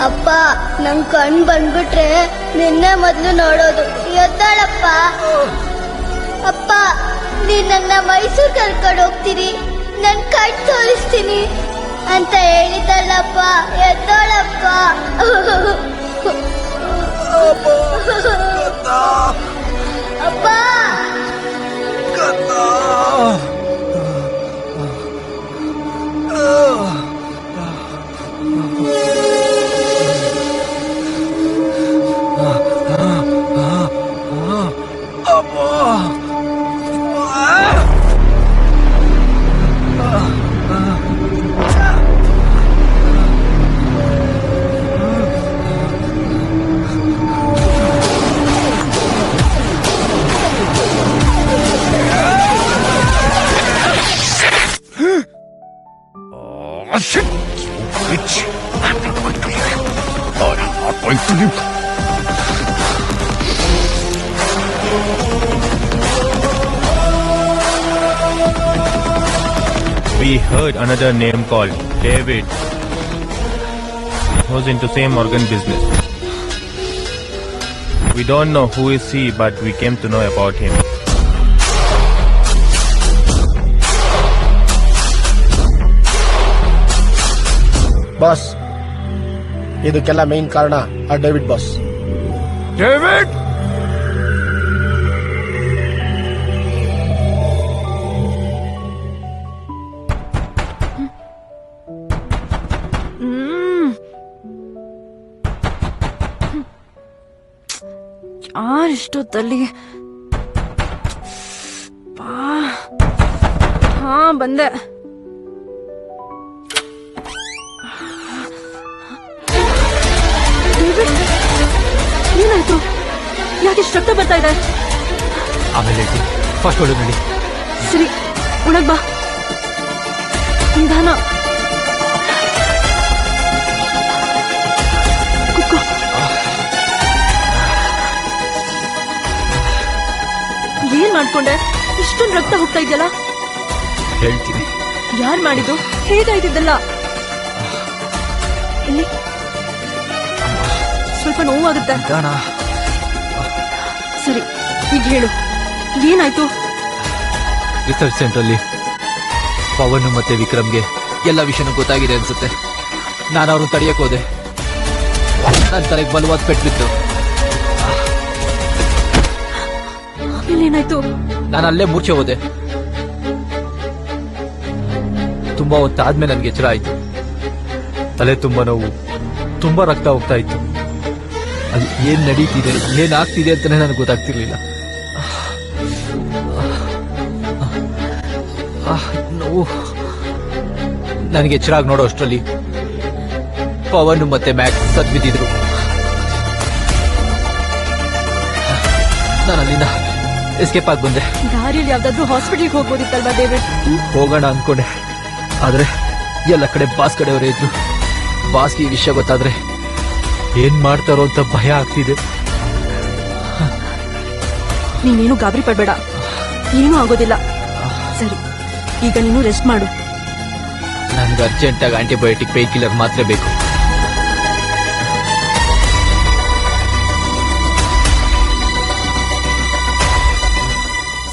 ಅಪ್ಪ ನಂಗ್ ಕಣ್ ಬಂದ್ಬಿಟ್ರೆ ನಿನ್ನೆ ಮೊದ್ಲು ನೋಡೋದು. ಎದ್ದೇಳಪ್ಪ. ಅಪ್ಪ ನೀನ್ ನನ್ನ ಮೈಸೂರ್ ಕರ್ಕೊಂಡು ಹೋಗ್ತೀನಿ, ನನ್ ಕಣ್ ತೋರಿಸ್ತೀನಿ ಅಂತ ಹೇಳಿದಲ್ಲಪ್ಪ. ಎದ್ದೇಳಪ್ಪ. ಅಪ್ಪ We heard another name called David. He was into same organ business. We don't know who is he, but we came to know about him. Boss, ಇದಕ್ಕೆಲ್ಲ ಮೇನ್ ಕಾರಣ ಆ ಡೇವಿಡ್ ಬಾಸ್. ಡೇವಿಡ್ ಯಾರಿಷ್ಟೊತ್ತಲ್ಲಿ? ಹಾ ಬಂದೆ. ಏನಾಯ್ತು? ಯಾಕೆ ರಕ್ತ ಬರ್ತಾ ಇದೆ? ಆಮೇಲೆ ಫಸ್ಟ್ ಒಳಗೆ ನಡಿ. ಸರಿ, ಒಳಗ್ ಬಾ. ನಿಧಾನ ಕುತ್ಕೋ. ಏನ್ ಮಾಡ್ಕೊಂಡೆ? ಇಷ್ಟೊಂದು ರಕ್ತ ಹೋಗ್ತಾ ಇದೆಯಲ್ಲ? ಹೇಳ್ತೀನಿ. ಯಾರ್ ಮಾಡಿದ್ದು? ಹೇಗಾಯ್ತಿದ್ದಲ್ಲ? ಇಲ್ಲಿ ಸ್ವಲ್ಪ ನೋವಾಗುತ್ತೆ. ಸರಿ, ಈಗ ಹೇಳು, ಏನಾಯ್ತು? ರಿಸರ್ಚ್ ಸೆಂಟರ್ ಅಲ್ಲಿ ಪವನ್ ಮತ್ತೆ ವಿಕ್ರಮ್ಗೆ ಎಲ್ಲ ವಿಷಯನೂ ಗೊತ್ತಾಗಿದೆ ಅನ್ಸುತ್ತೆ. ನಾನು ಅವ್ರನ್ನ ತಡೆಯಕ್ ಹೋದೆ. ನನ್ನ ತಲೆಗೆ ಬಲವಾದ ಪೆಟ್ಟು ಬಿತ್ತು. ಆಮೇಲೆ ಏನಾಯ್ತು? ನಾನು ಅಲ್ಲೇ ಮೂರ್ಛೆ ಹೋದೆ. ತುಂಬಾ ಹೊತ್ತಾದ್ಮೇಲೆ ನನ್ಗೆ ಎಚ್ಚರ ಆಯ್ತು. ತಲೆ ತುಂಬಾ ನೋವು, ತುಂಬಾ ರಕ್ತ ಹೋಗ್ತಾ ಇತ್ತು. ಅದು ಏನ್ ನಡೀತಿದೆ, ಏನಾಗ್ತಿದೆ ಅಂತಾನೆ ನನಗೆ ಗೊತ್ತಾಗ್ತಿರ್ಲಿಲ್ಲ. ನೋವು. ನನಗೆ ಎಚ್ಚರಾಗಿ ನೋಡೋ ಅಷ್ಟರಲ್ಲಿ ಪವನ್ ಮತ್ತೆ ಮ್ಯಾಕ್ಸ್ ಸತ್ ಬಿದ್ದಿದ್ರು. ನಾನು ಅಲ್ಲಿಂದ ಎಸ್ಕೇಪ್ ಆಗಿ ಬಂದೆ. ದಾರಿಯಲ್ಲಿ ಯಾವ್ದಾದ್ರು ಹಾಸ್ಪಿಟಲ್ಗೆ ಹೋಗ್ಬೋದಿತ್ತಲ್ವಾ ಡೇವಿಡ್? ಹೋಗೋಣ ಅನ್ಕೊಂಡೆ, ಆದ್ರೆ ಎಲ್ಲ ಕಡೆ ಬಾಸ್ ಕಡೆಯವರೇ ಇದ್ರು. ಬಾಸ್ಗೆ ಈ ವಿಷಯ ಗೊತ್ತಾದ್ರೆ ಏನ್ ಮಾಡ್ತಾರೋ ಅಂತ ಭಯ ಆಗ್ತಿದೆ. ನೀನೇನು ಗಾಬರಿ ಪಡ್ಬೇಡ, ಏನೂ ಆಗೋದಿಲ್ಲ. ಸರಿ, ಈಗ ನೀನು ರೆಸ್ಟ್ ಮಾಡು. ನನ್ಗೆ ಅರ್ಜೆಂಟಾಗಿ ಆಂಟಿಬಯೋಟಿಕ್ ಪೇನ್ ಕಿಲ್ಲರ್ ಮಾತ್ರ ಬೇಕು.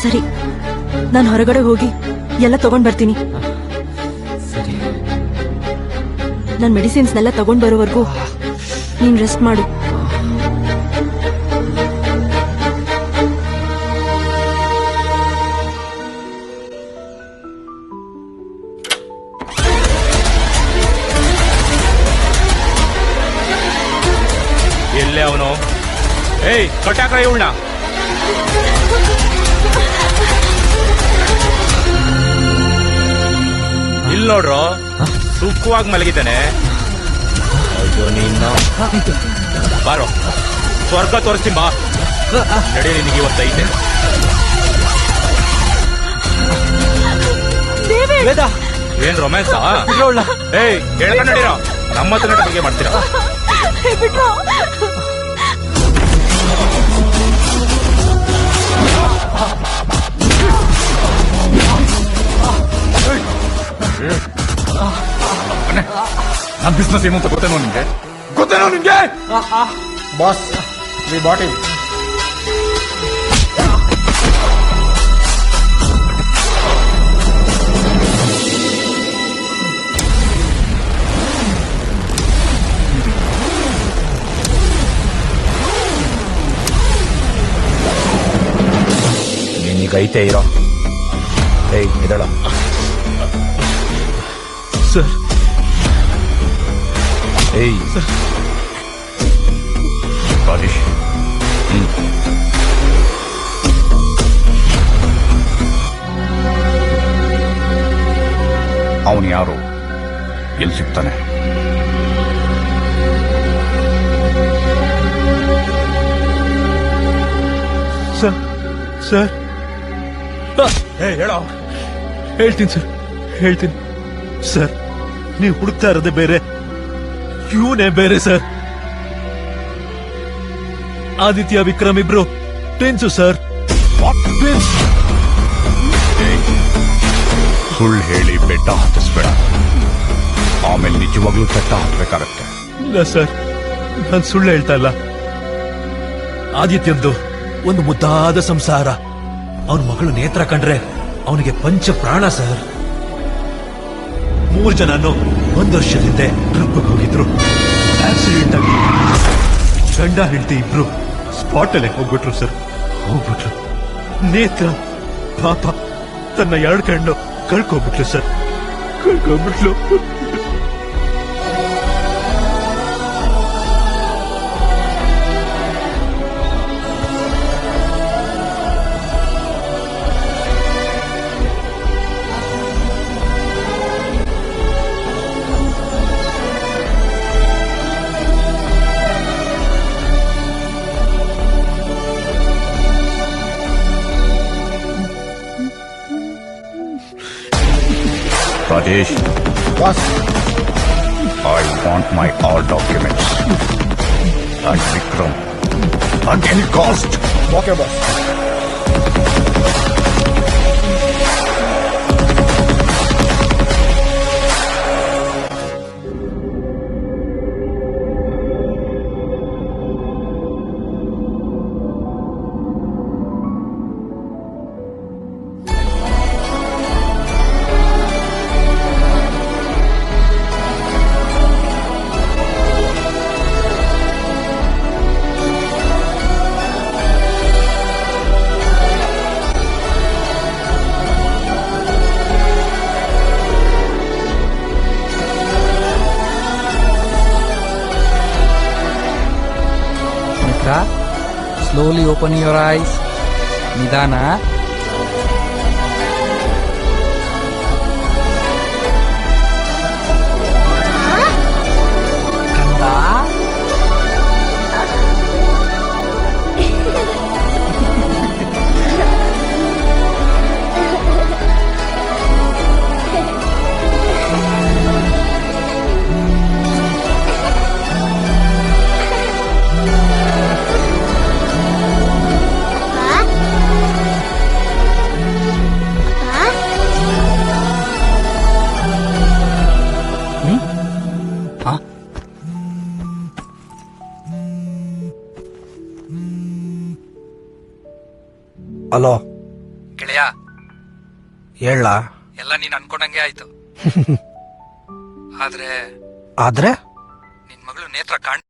ಸರಿ, ನಾನು ಹೊರಗಡೆ ಹೋಗಿ ಎಲ್ಲ ತಗೊಂಡ್ ಬರ್ತೀನಿ. ಸರಿ, ನನ್ನ ಮೆಡಿಸಿನ್ಸ್ನೆಲ್ಲ ತಗೊಂಡ್ ಬರೋವರೆಗೂ ನೀನ್ ರೆಸ್ಟ್ ಮಾಡು. ಎಲ್ಲೇ ಅವನು? ಏಯ್, ಕಟ್ಟಾಕ್ರ ಇವಳನ್ನ. ಇಲ್ಲಿ ನೋಡ್ರು, ಸುಖವಾಗಿ ಮಲಗಿದ್ದಾನೆ. ನೀನು ಬಾರೋ, ಸ್ವರ್ಗ ತೋರಿಸ್ತೀನಿ ಬಾ. ನಡಿ, ನಿನಗೆ ಇವತ್ತೈತೆ. ಏನ್ ರೊಮ್ಯಾನ್ಸ್? ಏಯ್, ಹೇಳ್ಕೊಂಡ್ ನಡೀರೋ. ನಮ್ಮ ಹತ್ರ ನಟ ಬಗ್ಗೆ ಮಾಡ್ತೀರಾ? ನನ್ನ ಬಿಸ್ನೆಸ್ ಏನು ಅಂತ ಗೊತ್ತೇನೋ ನಿಮ್ಗೆ? Boss we bought him. ನೀನೀಗ ಐತೆ ಇರೋ. ಏಯ್ ಇದಳ ಸರ್. ಏಯ್ ರಾಜೇಶ್. ಅವನು ಯಾರು, ಎಲ್ಲಿ ಸಿಗ್ತಾನೆ? ಸರ್ ಹೇಳೋ. ಹೇಳ್ತೀನಿ ಸರ್, ಹೇಳ್ತೀನಿ ಸರ್. ನೀವು ಹುಡುಕ್ತಾ ಇರೋದೇ ಬೇರೆ, ಇವನೇ ಬೇರೆ ಸರ್. ಆದಿತ್ಯ ವಿಕ್ರಮ್ ಇಬ್ರು ಟ್ವಿನ್ಸು ಸರ್. ಸುಳ್ಳು ಹೇಳಿ ಬೆಟ್ಟ ಹತ್ತಿಸ್ಬೇಡ, ಆಮೇಲೆ ನಿಜವಾಗ್ಲೂ ಬೆಟ್ಟ ಹತ್ಬೇಕಾಗತ್ತೆ. ಇಲ್ಲ ಸರ್, ನಾನು ಸುಳ್ಳು ಹೇಳ್ತಾ ಇಲ್ಲ. ಆದಿತ್ಯಂದು ಒಂದು ಮುದ್ದಾದ ಸಂಸಾರ. ಅವನ ಮಗಳು ನೇತ್ರ ಕಂಡ್ರೆ ಅವನಿಗೆ ಪಂಚ ಪ್ರಾಣ ಸರ್. 3 ಜನನು 1 ವರ್ಷದಿಂದ ಟ್ರಿಪ್ಗೆ ಹೋಗಿದ್ರು. ಆಕ್ಸಿಡೆಂಟ್ ಆಗಿ ಗಂಡ ಹೆಂಡತಿ ಇಬ್ರು ಸ್ಪಾಟ್ ಅಲ್ಲೇ ಹೋಗ್ಬಿಟ್ರು ಸರ್. ಹೋಗ್ಬಿಟ್ರು. ನೇತ್ರ ಪಾಪ ತನ್ನ 2 ಕಣ್ಣು ಕಳ್ಕೊಂಡ್ಬಿಟ್ಲು ಸರ್. ಕಳ್ಕೊಂಡ್ಬಿಟ್ಲು. Rajesh, boss I want my all documents. And Vikram, at any cost. Okay boss. Slowly open your eyes. Nidana. Kanda. Hello ಗೆಳೆಯ, ಹೇಳ. ಎಲ್ಲ ನೀನ್ ಅನ್ಕೊಂಡಂಗೆ ಆಯ್ತು. ಆದ್ರೆ ನಿನ್ ಮಗಳು ನೇತ್ರ ಕಾಣ್.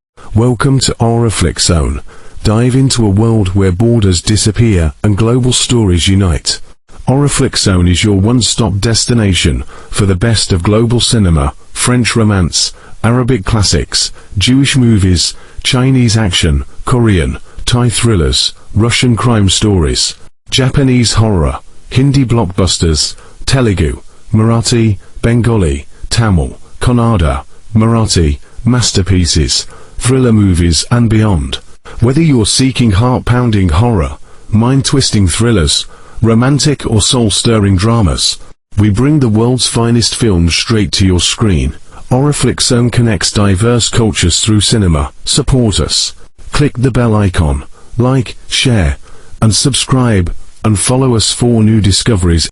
Welcome to Auraflix Zone. Dive into a world where borders disappear and global stories unite. Auraflix Zone is your one-stop destination for the best of global cinema, French romance, Arabic classics, Jewish movies, Chinese action, Korean, Thai thrillers, Russian crime stories, Japanese horror, Hindi blockbusters, Telugu, Marathi, Bengali, Tamil, Kannada, Marathi, masterpieces, thriller movies and beyond. Whether you're seeking heart-pounding horror, mind-twisting thrillers, romantic or soul-stirring dramas, we bring the world's finest films straight to your screen. Auraflix Zone connects diverse cultures through cinema. Support us. Click the bell icon, like, share, and subscribe, and follow us for new discoveries